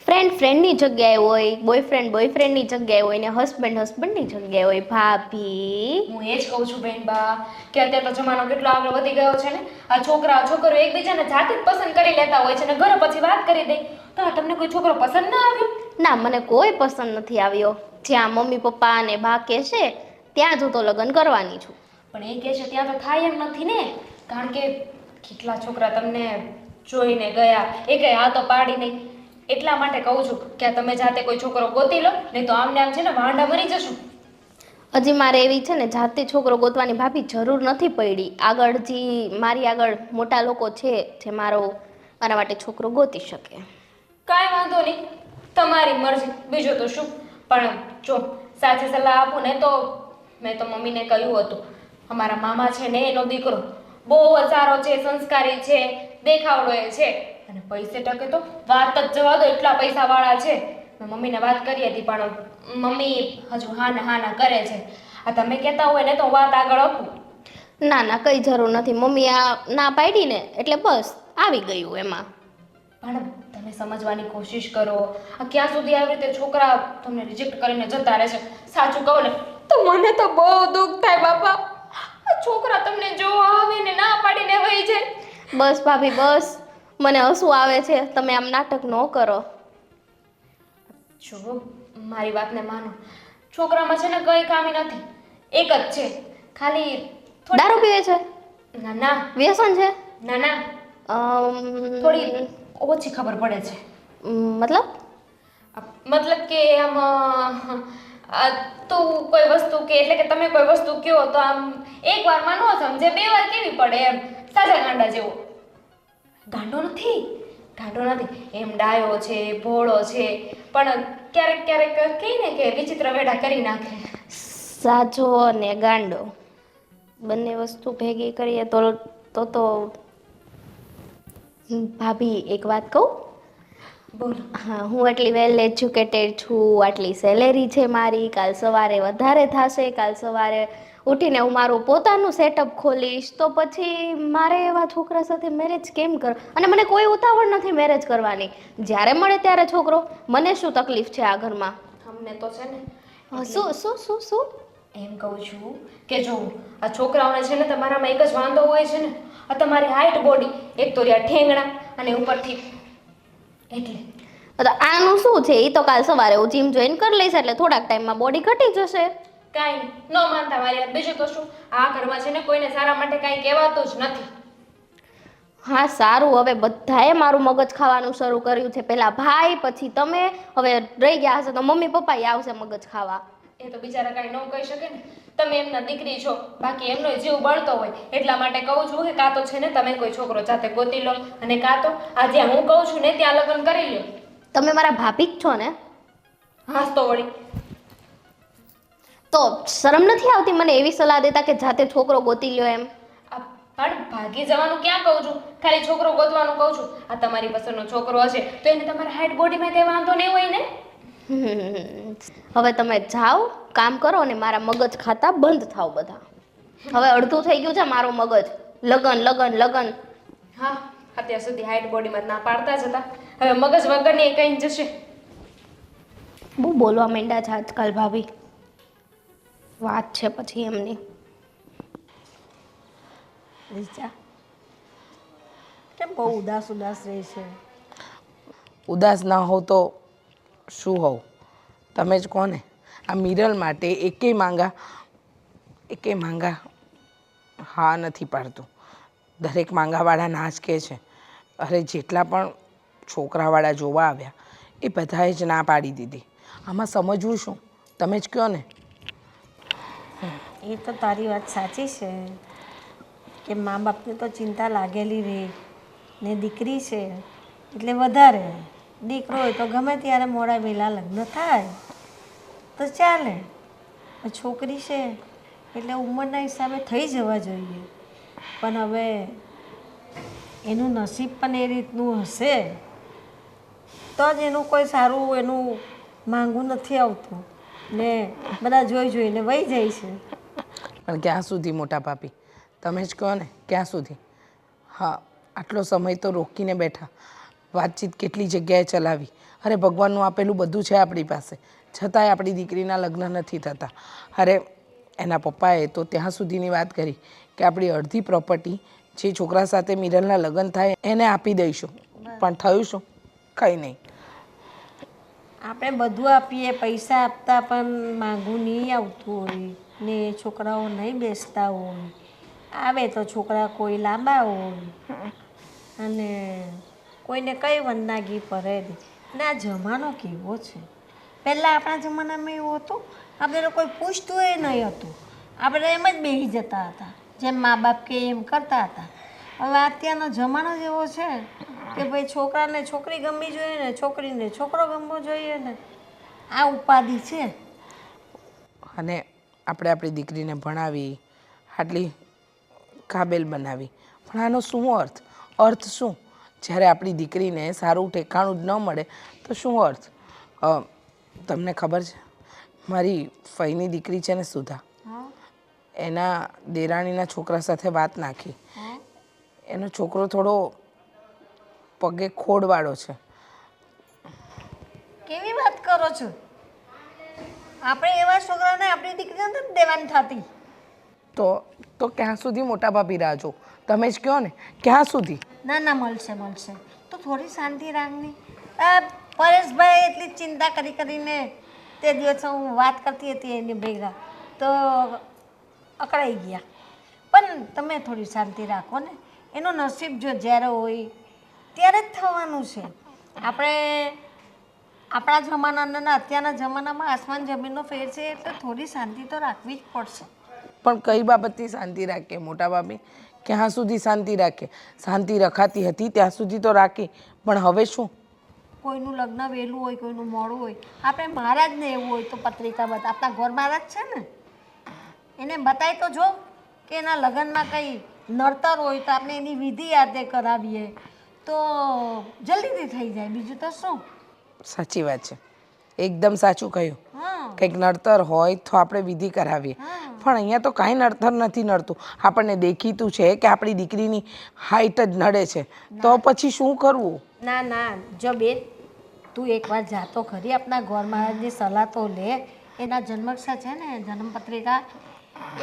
ફ્રેન્ડ ફ્રેન્ડની જગ્યાએ હોય, બોયફ્રેન્ડ બોયફ્રેન્ડની જગ્યાએ હોય ને હસબન્ડ હસબન્ડની જગ્યાએ હોય ભાભી. હું એ જ કહું છું બેન બા, કે અત્યારે તો જમાનો કેટલો આગળ વધી ગયો છે ને. આ છોકરા છોકરીઓ એકબીજાને જાતે જ પસંદ કરી લેતા હોય છે ને ઘરે પછી વાત કરી દે. તો આ તમને કોઈ છોકરો પસંદ ના આવ્યો? ના, મને કોઈ પસંદ નથી આવ્યો. જ્યાં મમ્મી પપ્પા અને બા કહેશે ત્યાં જ હું તો લગ્ન કરવાની છું. પણ એ કહે છે ત્યાં તો થાય એમ નથી ને, કારણ કે કેટલા છોકરા તમને જોઈને ગયા, એ કહે આ તો પાડી નહીં. એટલા માટે કહું છું કે તમે જાતે કોઈ છોકરો ગોતી લો, નહીં તો આમને આમ છે ને વાંઢા મરી જશું. હજી મારે એવી છે ને જાતે છોકરો ગોતવાની ભાભી જરૂર નથી પડી. આગળ જે મારી આગળ મોટા લોકો છે જે મારા માટે છોકરો ગોતી શકે. કાંઈ વાંધો નહીં, તમારી મરજી, બીજું તો શું. પણ જો સાચી સલાહ આપું ને તો મેં તો મમ્મીને કહ્યું હતું, અમારા મામા છે ને એનો દીકરો બહુ જ સારો છે, સંસ્કારી છે, દેખાવડો એ છે, અને પૈસે ટકે તો વાત જ જવા દો, એટલા પૈસાવાળા છે. મેં મમ્મીને વાત કરી હતી પણ મમ્મી હજુ હા ના કરે છે. આ તમે કહેતા હોય ને તો વાત આગળ આપું. ના ના, કઈ જરૂર નથી. મમ્મી આ ના પાડી ને એટલે બસ આવી ગયું એમાં. પણ તમે સમજવાની કોશિશ કરો. આ ક્યાં સુધી આવી રીતે છોકરા તમને રિજેક્ટ કરીને જતા રહે છે? સાચું કહું ને તો મને તો બહુ દુઃખ થાય બાપા. આ છોકરા તમને જોવા આવે ને ના પાડીને વહી જાય. બસ ભાભી બસ, મને હસવું આવે છે. તમે આમ નાટક ન કરો. જો મારી વાતને માનો, છોકરામાં છે ને કઈ ખામી નથી, એક જ છે, ખાલી દારૂ પીવે છે? ના ના. વ્યસન છે? ના ના. થોડી ઓછી ખબર પડે છે. મતલબ કે આમ તું કોઈ વસ્તુ કે એટલે કે તમે કોઈ વસ્તુ કહો તો આમ એક વારમાં ન સમજે, બે વાર કેવી પડે એમ, સાજા ગાંડા જેવો. ગાંડો નથી, એમ ડાયો છે, ભોળો છે, પણ ક્યારેક ક્યારેક કહે ને કે વિચિત્ર વેડા કરી નાખે. સાજો અને ગાંડો બંને વસ્તુ ભેગી કરીએ તો ભાભી એક વાત કહું? બોલો. હા, હું આટલી વેલ એજ્યુકેટેડ છું, આટલી સેલેરી છે મારી, કાલ સવારે વધારે થશે, કાલ સવારે ઉઠીને હું મારું પોતાનું સેટઅપ ખોલીશ, તો પછી મારે એવા છોકરા સાથે મેરેજ કેમ કર? અને મને કોઈ ઉતાવળ નથી મેરેજ કરવાની. જ્યારે મળે ત્યારે છોકરો, મને શું તકલીફ છે આ ઘરમાં? અમને તો છે ને શું એમ કહું છું કે જો આ છોકરાઓને છે ને તમારામાં એક જ વાંધો હોય છે ને, આ તમારી હાઈટ બોડી, એક તો રહ્યા ઠેંગણા અને ઉપરથી એટલે તો આનું શું છે? એ તો કાલ સવારે હું જીમ જોઈન કરી લઈશ એટલે થોડાક ટાઈમમાં બોડી ઘટી જશે. કાંઈ નહીં, ન માનતા મારી વાત. બીજું તો શું, આ ઘરમાં છે ને કોઈને સારા માટે કાંઈ કહેવાતું જ નથી. હા સારું, હવે બધાએ મારું મગજ ખાવાનું શરૂ કર્યું છે. પહેલા ભાઈ, પછી તમે, હવે રહી ગયા હશે તો મમ્મી પપ્પાએ આવશે મગજ ખાવા. એ તો બિચારા કાંઈ ન કહી શકે ને. તમે એમના દીકરી છો, બાકી એમનો જીવ બળતો હોય એટલા માટે કહું છું કે કાં તો છે ને તમે કોઈ છોકરો જાતે ગોતી લો, અને કાં તો આ જ્યાં હું કહું છું ને ત્યાં લગ્ન કરી લ્યો. તમે મારા ભાભી જ છો ને? હાસ તો વળી. તો શરમ નથી આવતી મને એવી સલાહ દેતા કે જાતે છોકરો ગોતી લ્યો એમ? આ પણ ભાગી જવાનું ક્યાં કહું છું, ખાલી છોકરો ગોતવાનું કહું છું. આ તમારી પસંદનો છોકરો હશે તો એને તમારા હાઈટ બોડીમાં કંઈ વાંધો નહીં હોય ને. હવે તમે જાઓ, કામ કરો અને મારા મગજ ખાતા બંધ થાવ બધા. હવે અડધું થઈ ગયું છે મારું મગજ. લગન લગન લગન. હા, અત્યાર સુધી હાઈટ બોડીમાં ના પાડતા જ હતા, હવે મગજ વગરની એ કઈ જશે. બહુ બોલવા માંડ્યા છે આજકાલ ભાભી. વાત છે પછી એમની. રીચા કેમ બહુ ઉદાસ ઉદાસ રહે છે? ઉદાસ ના હોવ તો શું હોવ, તમે જ કહો ને. આ મિરર માટે એકેય માંગા હા નથી પાડતું. દરેક માંગાવાળા ના જ કહે છે. અરે જેટલા પણ છોકરાવાળા જોવા આવ્યા એ બધાએ જ ના પાડી દીધી. આમાં સમજવું શું, તમે જ કહો ને. એ તો તારી વાત સાચી છે કે મા બાપને તો ચિંતા લાગેલી રહે ને દીકરી છે એટલે વધારે. દીકરો હોય તો ગમે ત્યારે મોડા વહેલા લગ્ન થાય તો ચાલે. છોકરી છે એટલે ઉંમરના હિસાબે થઈ જવા જોઈએ. પણ હવે એનું નસીબ પણ એ રીતનું હશે તો જ એનું કોઈ સારું એનું માંગવું નથી આવતું ને બધા જોઈને વહી જાય છે. પણ ક્યાં સુધી મોટા પાપી, તમે જ કહો ને ક્યાં સુધી. હા, આટલો સમય તો રોકીને બેઠા, વાતચીત કેટલી જગ્યાએ ચલાવી. અરે ભગવાનનું આપેલું બધું છે આપણી પાસે, છતાંય આપણી દીકરીના લગ્ન નથી થતા. અરે એના પપ્પાએ તો ત્યાં સુધીની વાત કરી કે આપણી અડધી પ્રોપર્ટી જે છોકરા સાથે મિરલના લગ્ન થાય એને આપી દઈશું. પણ થયું શું? કંઈ નહીં. આપણે બધું આપીએ, પૈસા આપતા પણ માગું નહીં આવતું હોય ને છોકરાઓ નહીં બેસતા હોય. આવે તો છોકરા કોઈ લાંબા હોય અને કોઈને કઈ વંદાગી પડે ને. આ જમાનો કેવો છે. પહેલાં આપણા જમાનામાં એવું હતું, આપણે કોઈ પૂછતું એ નહીં હતું, આપણે એમ જ બેસી જતા હતા, જેમ મા બાપ કે એમ કરતા હતા. હવે અત્યારનો જમાનો જ એવો છે કે ભાઈ છોકરાને છોકરી ગમવી જોઈએ ને છોકરીને છોકરો ગમવો જોઈએ ને. આ ઉપાધિ છે. અને આપણે આપણી દીકરીને ભણાવી, આટલી કાબેલ બનાવી, પણ આનો શું અર્થ શું? જ્યારે આપણી દીકરીને સારું ઠેકાણું જ ન મળે તો શું અર્થ? તમને ખબર છે, મારી ફઈની દીકરી છે ને સુધા, એના દેરાણીના છોકરા સાથે વાત નાખી. એનો છોકરો થોડો પગે ખોડવાળો છે. કેવી વાત કરો છો? આપણે એવા છોકરાને આપણી દીકરીને નથી દેવાની થતી. તો ક્યાં સુધી મોટા ભાભી રાહ જો? તમે જ કહો ને ક્યાં સુધી? ના મળશે. તો થોડી શાંતિ રાખની. પરેશભાઈ એટલી ચિંતા કરીને તે દિવસે હું વાત કરતી હતી એની ભેગા તો અકળાઈ ગયા. પણ તમે થોડી શાંતિ રાખો ને. એનું નસીબ જો જ્યારે હોય ત્યારે જ થવાનું છે. આપણે આપણા જમાનાના અત્યારના જમાનામાં આસમાન જમીનનો ફેર છે એટલે થોડી શાંતિ તો રાખવી જ પડશે. પણ કઈ બાબતની શાંતિ રાખે મોટા ભાભી? ક્યાં સુધી શાંતિ રાખે? શાંતિ રખાતી હતી ત્યાં સુધી તો રાખી, પણ હવે શું? કોઈનું લગ્ન વહેલું હોય, કોઈનું મોડું હોય. આપણે મહારાજને એવું હોય તો પત્રિકા બતા, આપણા ગોર મહારાજ છે ને એને બતાય તો જો કે એના લગ્નમાં કંઈ નડતર હોય તો આપણે એની વિધિ યાદે કરાવીએ તો જલ્દીથી થઈ જાય. બીજું તો શું? સાચી વાત છે, એકદમ સાચું કહ્યું. હા કંઈક નડતર હોય તો આપણે વિધિ કરાવીએ, પણ અહીંયા તો કાંઈ નડતર નથી નડતું. આપણને દેખીતું છે કે આપણી દીકરીની હાઈટ જ નડે છે, તો પછી શું કરવું? ના જો બેન તું એકવાર જાતો ખરી આપણા ગોર મહારાજની સલાહ તો લે. એના જન્મક્ષા છે ને જન્મપત્રિકા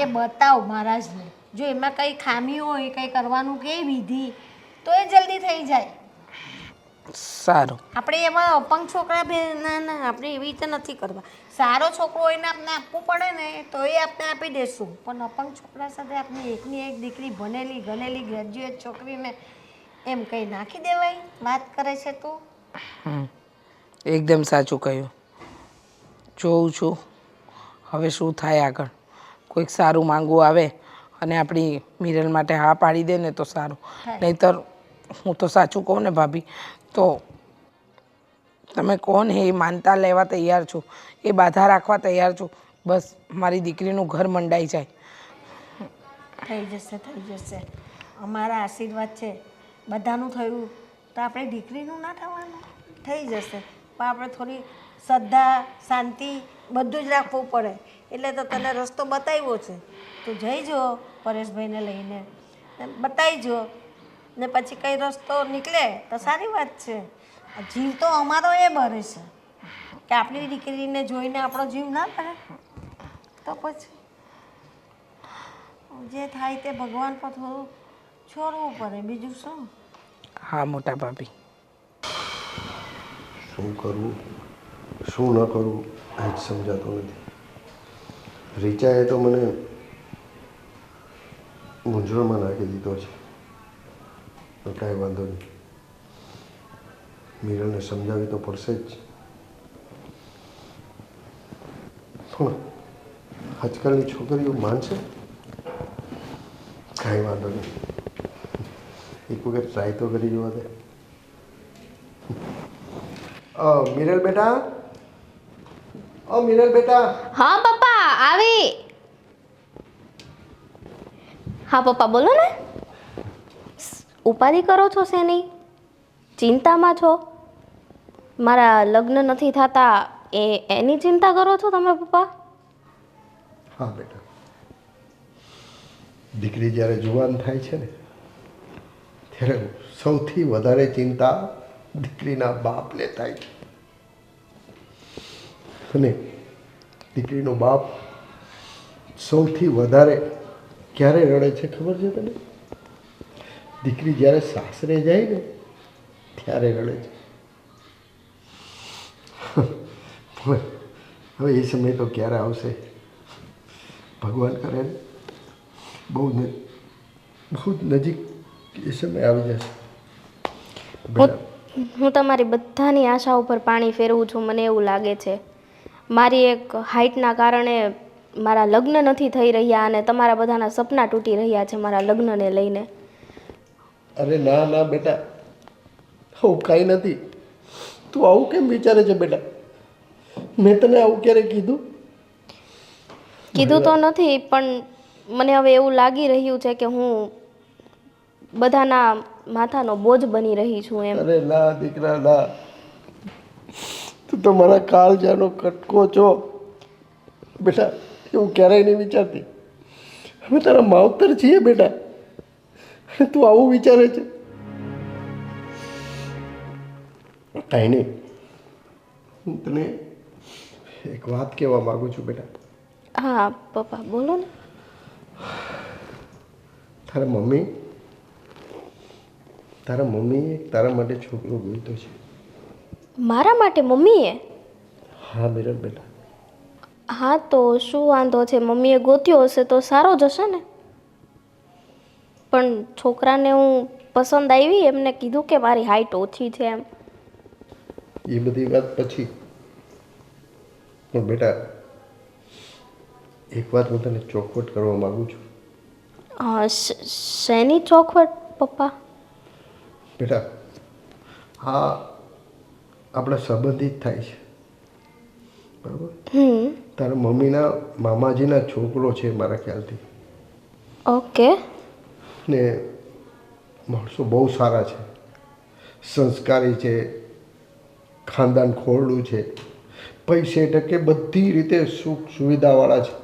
એ બતાવ મહારાજને. જો એમાં કંઈ ખામી હોય, કંઈ કરવાનું કે વિધિ તો એ જલ્દી થઈ જાય. સારું. આપણે એમાં અપંગ છોકરા ના ના આપણે એવી રીતે નથી કરવા. સારો છોકરો હોય ને આપણે આપવું પડે ને તો એ આપણે આપી દેશું, પણ અપંગ છોકરા સાથે આપણે એકની એક દીકરી ભણેલી ગણેલી ગ્રેજ્યુએટ છોકરીને એમ કંઈ નાખી દેવાય? વાત કરે છે તું. એકદમ સાચું કહ્યું. જોઉં છું હવે શું થાય આગળ. કોઈક સારું માંગવું આવે અને આપણી મિરર માટે હા પાડી દે ને તો સારું. નહીંતર હું તો સાચું કહું ને ભાભી, તો તમે કહો ને એ માનતા લેવા તૈયાર છું, એ બાધા રાખવા તૈયાર છું. બસ મારી દીકરીનું ઘર મંડાઈ જાય. થઈ જશે થઈ જશે. અમારા આશીર્વાદ છે. બધાનું થયું તો આપણે દીકરીનું ના થવાનું? થઈ જશે. પણ આપણે થોડી શ્રદ્ધા શાંતિ બધું જ રાખવું પડે. એટલે તો તને રસ્તો બતાવ્યો છે. તું જઈજો પરેશભાઈને લઈને, બતાવીજો ને પછી કંઈ રસ્તો નીકળે તો સારી વાત છે. જીવ તો અમારો એ બરે છે કે આપણી દીકરીને જોઈને આપણો જીવ ના બરે. તો પછી જે થાય તે ભગવાન પર થોડું છોડવું પડે, બીજું શું. હા મોટા ભાભી. શું કરવું શું ન કરવું એ જ સમજાતું નથી. રીચાએ તો મને મૂંઝવણમાં નાખી દીધો છે. તો કાંઈ વાંધો નહીં, મીરાને સમજાવી તો પડશે જ. પણ આજકાલની છોકરીઓ માનશે? કાંઈ વાંધો નહીં, એક વખત ટ્રાય તો કરી જોવા દે. મિરલ બેટા, મિરલ બેટા. હા પપ્પા આવી. હા પપ્પા બોલો ને. ઉપાધિ કરો છો શેની? ચિંતામાં છો? મારા લગ્ન નથી થતા એની ચિંતા કરો છો તમે પપ્પા? હા બેટા, દીકરી જ્યારે જુવાન થાય છે ને ત્યારે સૌથી વધારે ચિંતા દીકરીના બાપને થાય છે. અને દીકરીનો બાપ સૌથી વધારે ક્યારે રડે છે ખબર છે તને? દીકરી જ્યારે સાસરે જાય ને ત્યારે રડે છે. હવે એ સમય તો ક્યારે આવશે ભગવાન કરે ને, બહુ જ નજીક એ સમય આવી જશે. હું તમારી બધાની આશા ઉપર પાણી ફેરવું છું. મને એવું લાગે છે મારી એક હાઇટના કારણે મારા લગ્ન નથી થઈ રહ્યા અને તમારા બધાના સપના તૂટી રહ્યા છે મારા લગ્નને લઈને. અરે ના ના બેટા, આવું કાંઈ નથી. તું આવું કેમ વિચારે છે બેટા? મેં તને આવું ક્યારે કીધું? કીધું તો નથી, પણ મને હવે એવું લાગી રહ્યું છે કે હું બધાના માથાનો બોજ બની રહી છું એમ. અરે ના દીકરા ના, તું તો મારા કાળજાનો કટકો છો બેટા. એવું ક્યારેય નહીં વિચારતી. અમે તારા માવતર છીએ બેટા, તું આવું વિચારે છે? કાંઈ નહીં, હું તને એક વાત કહેવા માગું છું બેટા. હા પપ્પા બોલો ને. તારા મમ્મીએ તારા માટે છોકરો ગોઈતો છે. મારા માટે મમ્મીએ? હા મિરર બેટા. હા તો શું વાંધો છે? મમ્મીએ ગોત્યો હશે તો સારો જ હશે ને. પણ છોકરાને હું પસંદ આવી, એમને કીધું કે મારી હાઈટ ઓછી છે એમ. એ બધી વાત પછી, પણ બેટા એક વાત હું તને ચોખવટ કરવા માગું છું. શેની ચોખવટ પપ્પા? બેટા હા, આપણા સંબંધિત થાય છે બરાબર. તારા મમ્મીના મામાજીના છોકરો છે મારા ખ્યાલથી. ઓકે. ને માણસો બહુ સારા છે, સંસ્કારી છે, ખાનદાન ખોરડું છે, પૈસે ટકે બધી રીતે સુખ સુવિધાવાળા છે.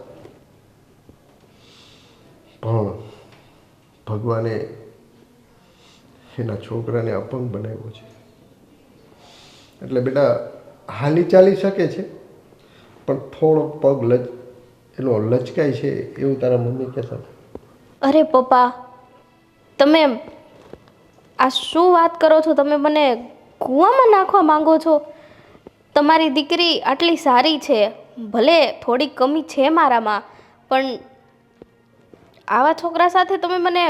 પણ ભગવાને એના છોકરાને અપંગ બનાવ્યો છે. એટલે બેટા હાલી ચાલી શકે છે, પણ થોડો પગ એનો લચકાય છે એવું તારા મમ્મી કહેતા. અરે પપ્પા, તમે આ શું વાત કરો છો? તમે મને કૂવામાં નાખવા માંગો છો? તમારી દીકરી આટલી સારી છે, ભલે થોડી કમી છે મારામાં, પણ આવા છોકરા સાથે તમે મને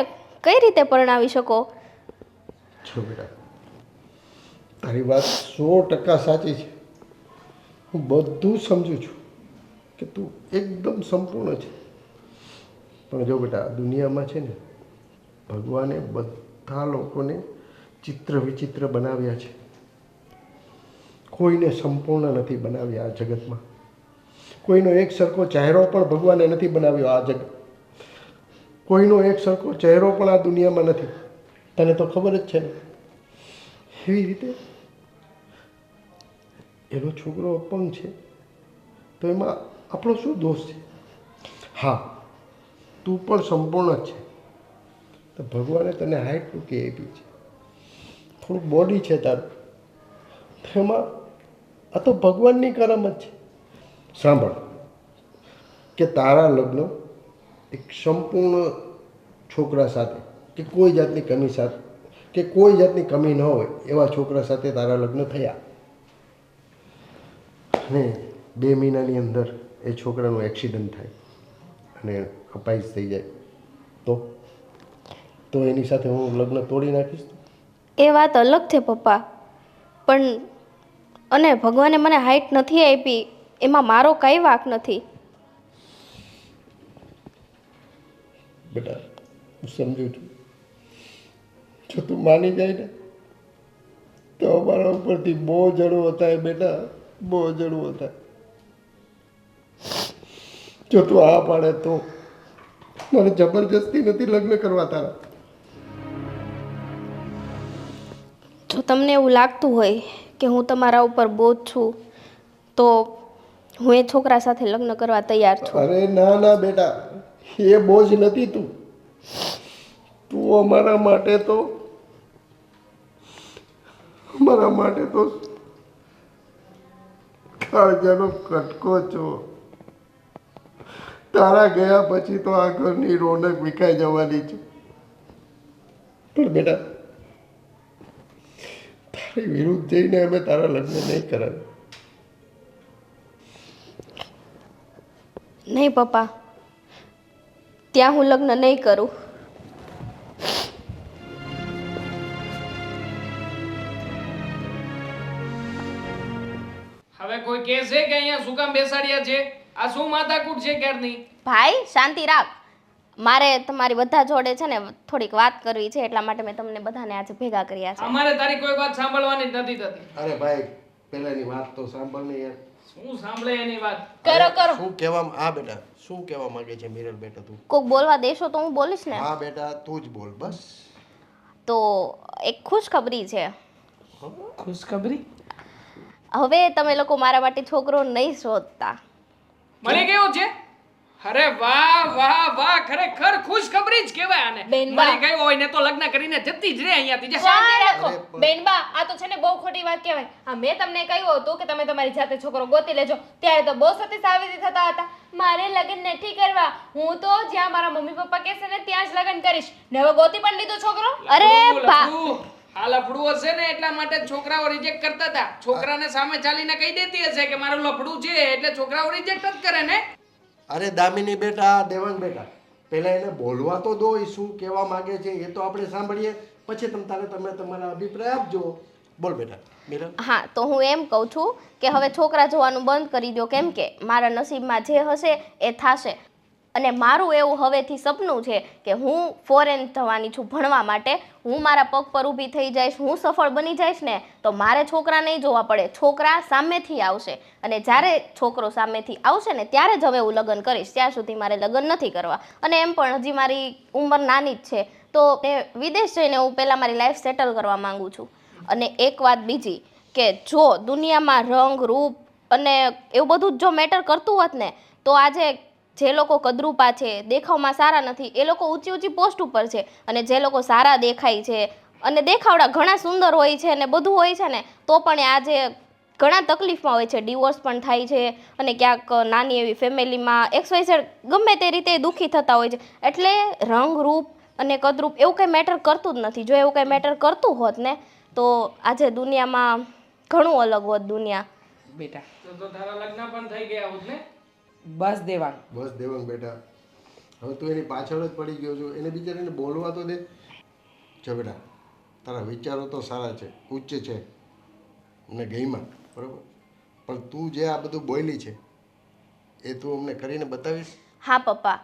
કઈ રીતે પરણાવી શકો? છો બેટા, તારી વાત 100% સાચી છે. હું બધું સમજુ છું કે તું એકદમ સંપૂર્ણ છે. પણ જો બેટા, દુનિયામાં છે ને, ભગવાને બધા લોકોને ચિત્ર વિચિત્ર બનાવ્યા છે. કોઈને સંપૂર્ણ નથી બનાવ્યા આ જગતમાં. કોઈનો એક સરખો ચહેરો પણ ભગવાને નથી બનાવ્યો આ જગત. કોઈનો એક સરખો ચહેરો પણ આ દુનિયામાં નથી. તને તો ખબર જ છે ને. એવી રીતે એનો છોકરો અપંગ છે તો એમાં આપણો શું દોષ છે? હા, તું પણ સંપૂર્ણ જ છે. તો ભગવાને તને હાઈટ ટૂંકી આપી છે, થોડુંક બોડી છે તારું, એમાં આ તો ભગવાનની કરામત છે. સાંભળ કે તારા લગ્ન એક સંપૂર્ણ છોકરા સાથે કે કોઈ જાતની કમી સાથે કે કોઈ જાતની કમી ન હોય એવા છોકરા સાથે તારા લગ્ન થયા અને 2 મહિનાની અંદર એ છોકરાનું એક્સિડન્ટ થાય અને અપાઈસ થઈ જાય તો એની સાથે હું લગ્ન તોડી નાખીશ? એ વાત અલગ છે પપ્પા, પણ અને ભગવાને મને હાઈટ નથી આપી એમાં મારો કંઈ વાંક નથી. બેટા, હું સમજુ છું. જો તું માની જાય ને તો અમારા ઉપરથી બહુ જડવો થાય બેટા, બહુ જડવો થાય. જો તું આ પાડે તો મને જબરજસ્તી નથી લગ્ન કરવા તારા. જો તમને એવું લાગતું હોય કે હું તમારા ઉપર બોજ છું તો હું એ છોકરા સાથે લગ્ન કરવા તૈયાર છું. અરે ના ના બેટા, એ બોજ નથી તું. તું અમારા માટે તો કાળજાનો કટકો છો. તારા ગયા પછી તો આ ઘરની રોનક વિખાઈ જવાની છે. પણ બેટા, તારી વિરુદ્ધ જઈને અમે તારા લગ્ન નહીં કરાવે. નહીં પપ્પા, ત્યાં હું લગ્ન નહીં કરું. હવે કોઈ કહે છે કે અહીંયા શું કામ બેસાડ્યા છે? આ શું માથાકૂટ છે ક્યારની? ભાઈ શાંતિ રાખ. મારે તમારી બધા જોડે છે ને થોડીક વાત કરવી છે, એટલા માટે મેં તમને બધાને આજે ભેગા કર્યા છે. અમારે તારી કોઈ વાત સાંભળવાની જ નથી થતી. અરે ભાઈ, પહેલાની વાત તો સાંભળ ને યાર. શું સાંભળે એની વાત? કરો કરો. શું કહેવા આ બેટા, શું કહેવા માંગે છે મિરલ બેટા તું? કોક બોલવા દેશો તો હું બોલીશ ને. હા બેટા, તું જ બોલ બસ. તો એક ખુશખબરી છે. ખુશખબરી? હવે તમે લોકો મારા માટે છોકરો નહીં શોધતા. મળી ગયો છે? અરે વાહ વાહ વાહ, ખરેખર ખુશખબરી જ કહેવાય આને. બેનબા. મળી ગયો હોય ને તો લગ્ન કરીને જતી જ રે અહીંયાથી. જા. શાંતિ રાખો બેનબા, આ તો છે ને બહુ ખોટી વાત કહેવાય. આ મેં તમને કહ્યું હતું કે તમે તમારી જાતે છોકરો ગોતી લેજો, ત્યારે તો બહુ સતી સાવતી થતા હતા. મારે લગ્ન નથી કરવા, હું તો જ્યાં મારા મમ્મી પપ્પા કહેશે ને ત્યાં જ લગ્ન કરીશ. ને હવે ગોતી પણ લીધો છોકરો. અરે બા, લફડું. આ લફડું હશે ને એટલા માટે જ છોકરાઓ રિજેક્ટ કરતા હતા. છોકરાને સામે ચાલીને કહી દેતી હશે કે મારું લફડું છે, એટલે છોકરાઓ રિજેક્ટ જ કરે ને. અરે દામિની બેટા, દેવાંગ બેટા, પહેલા એને બોલવા તો દો. એ શું કહેવા માંગે છે એ તો આપણે સાંભળીએ, પછી તમે તમારા અભિપ્રાય આપજો. બોલ બેટા મિરલ. હા, તો હું એમ કહું છું કે હવે છોકરા જોવાનું બંધ કરી દો, કેમ કે મારા નસીબમાં જે હશે એ થશે. અને મારું એવું હવેથી સપનું છે કે હું ફોરેન જવાની છું ભણવા માટે. હું મારા પગ પર ઊભી થઈ જઈશ, હું સફળ બની જઈશ ને તો મારે છોકરા નહીં જોવા પડે, છોકરા સામેથી આવશે. અને જ્યારે છોકરો સામેથી આવશે ને ત્યારે જ હવે હું લગ્ન કરીશ. ત્યાં સુધી મારે લગ્ન નથી કરવા. અને એમ પણ હજી મારી ઉંમર નાની જ છે, તો એ વિદેશ જઈને હું પહેલાં મારી લાઈફ સેટલ કરવા માંગુ છું. અને એક વાત બીજી કે જો દુનિયામાં રંગ રૂપ અને એવું બધું જો મેટર કરતું હોત ને તો આજે જે લોકો કદરૂપા છે, દેખાવમાં સારા નથી, એ લોકો ઊંચી ઊંચી પોસ્ટ ઉપર છે. અને જે લોકો સારા દેખાય છે અને દેખાવડા ઘણા સુંદર હોય છે અને બધું હોય છે ને તો પણ આજે ઘણા તકલીફમાં હોય છે, ડિવોર્સ પણ થાય છે અને ક્યાંક નાની એવી ફેમિલીમાં XYZ ગમે તે રીતે દુઃખી થતા હોય છે. એટલે રંગ રૂપ અને કદરૂપ એવું કંઈ મેટર કરતું જ નથી. જો એવું કંઈ મેટર કરતું હોત ને તો આજે દુનિયામાં ઘણું અલગ હોત દુનિયા. બેટા તો તારા લગ્ન પણ થઈ ગયા હોત ને. બસ દેવાંગ, બસ દેવાંગ બેટા, હવે તું એની પાછળ જ પડી ગયો છો. એને બિચારીને બોલવા તો દે. જો બેટા, તારા વિચારો તો સારા છે, ઉચ્ચ છે ને ગઈમાં, બરાબર, પણ તું જે આ બધું બોલી છે એ તું અમને કરીને બતાવીશ? હા પપ્પા,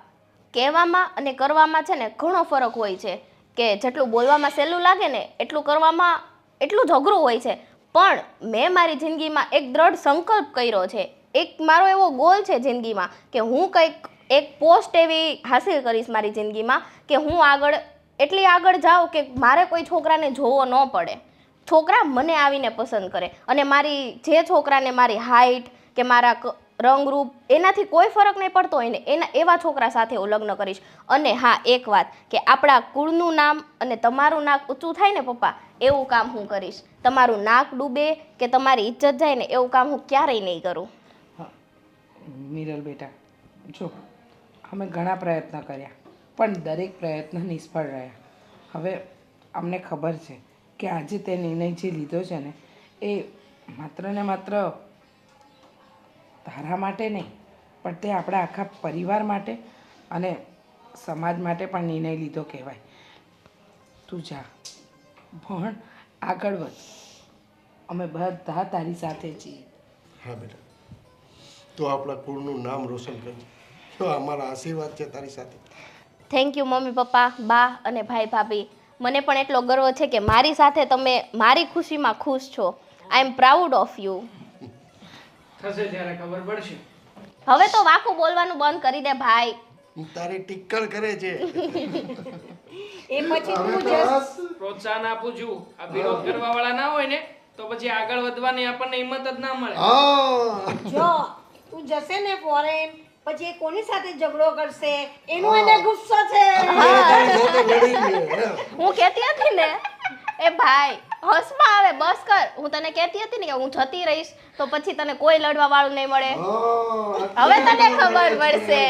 કહેવામાં અને કરવામાં છે ને ઘણો ફરક હોય છે. કે જેટલું બોલવામાં સહેલું લાગે ને એટલું કરવામાં એટલું જ અઘરું હોય છે. પણ મેં મારી જિંદગીમાં એક દ્રઢ સંકલ્પ કર્યો છે. એક મારો એવો ગોલ છે જિંદગીમાં કે હું કંઈક એક પોસ્ટ એવી હાસિલ કરીશ મારી જિંદગીમાં કે હું એટલી આગળ જાઉં કે મારે કોઈ છોકરાને જોવો ન પડે. છોકરા મને આવીને પસંદ કરે. અને મારી જે છોકરાને મારી હાઇટ કે મારા રંગરૂપ એનાથી કોઈ ફરક નહીં પડતો હોય ને એવા છોકરા સાથે હું લગ્ન કરીશ. અને હા, એક વાત કે આપણા કુળનું નામ અને તમારું નાક ઊંચું થાય ને પપ્પા, એવું કામ હું કરીશ. તમારું નાક ડૂબે કે તમારી ઇજ્જત જાય ને એવું કામ હું ક્યારેય નહીં કરું. મિરલ બેટા, જો અમે ઘણા પ્રયત્ન કર્યા પણ દરેક પ્રયત્ન નિષ્ફળ રહ્યા. હવે અમને ખબર છે કે આજે તે નિર્ણય જે લીધો છે ને એ માત્ર ને માત્ર તારા માટે નહીં પણ તે આપણા આખા પરિવાર માટે અને સમાજ માટે પણ નિર્ણય લીધો કહેવાય. તું જા, ભણ, આગળ વધ. અમે બધા તારી સાથે છીએ. હા બેટા, તું આપણા કુળનું નામ રોશન કરજે. તો અમારા આશીર્વાદ છે તારી સાથે. થેન્ક યુ મમ્મી પપ્પા, બા અને ભાઈ ભાભી. મને પણ એટલો ગર્વ છે કે મારી સાથે તમે મારી ખુશીમાં ખુશ છો. આઈ એમ પ્રાઉડ ઓફ યુ. થશે ત્યારે ખબર પડશે. હવે તો વાકું બોલવાનું બંધ કરી દે ભાઈ. તારી ટીક્કર કરે છે. એ પછી તું જસ પ્રોત્સાહન આપું છું. આ વિરોધ કરવા વાળા ના હોય ને તો પછી આગળ વધવાની આપણને હિંમત જ ના મળે. હા, જો તું જશે ને ફોરેન, પછી એ કોની સાથે ઝઘડો કરશે એનો એને ગુસ્સો છે. હું કહેતી હતી ને એ ભાઈ હસમાં આવે, બસ કર. હું તને કહેતી હતી ને કે હું જતી રહીશ તો પછી તને કોઈ લડવા વાળું નહીં મળે. હવે તને ખબર પડશે.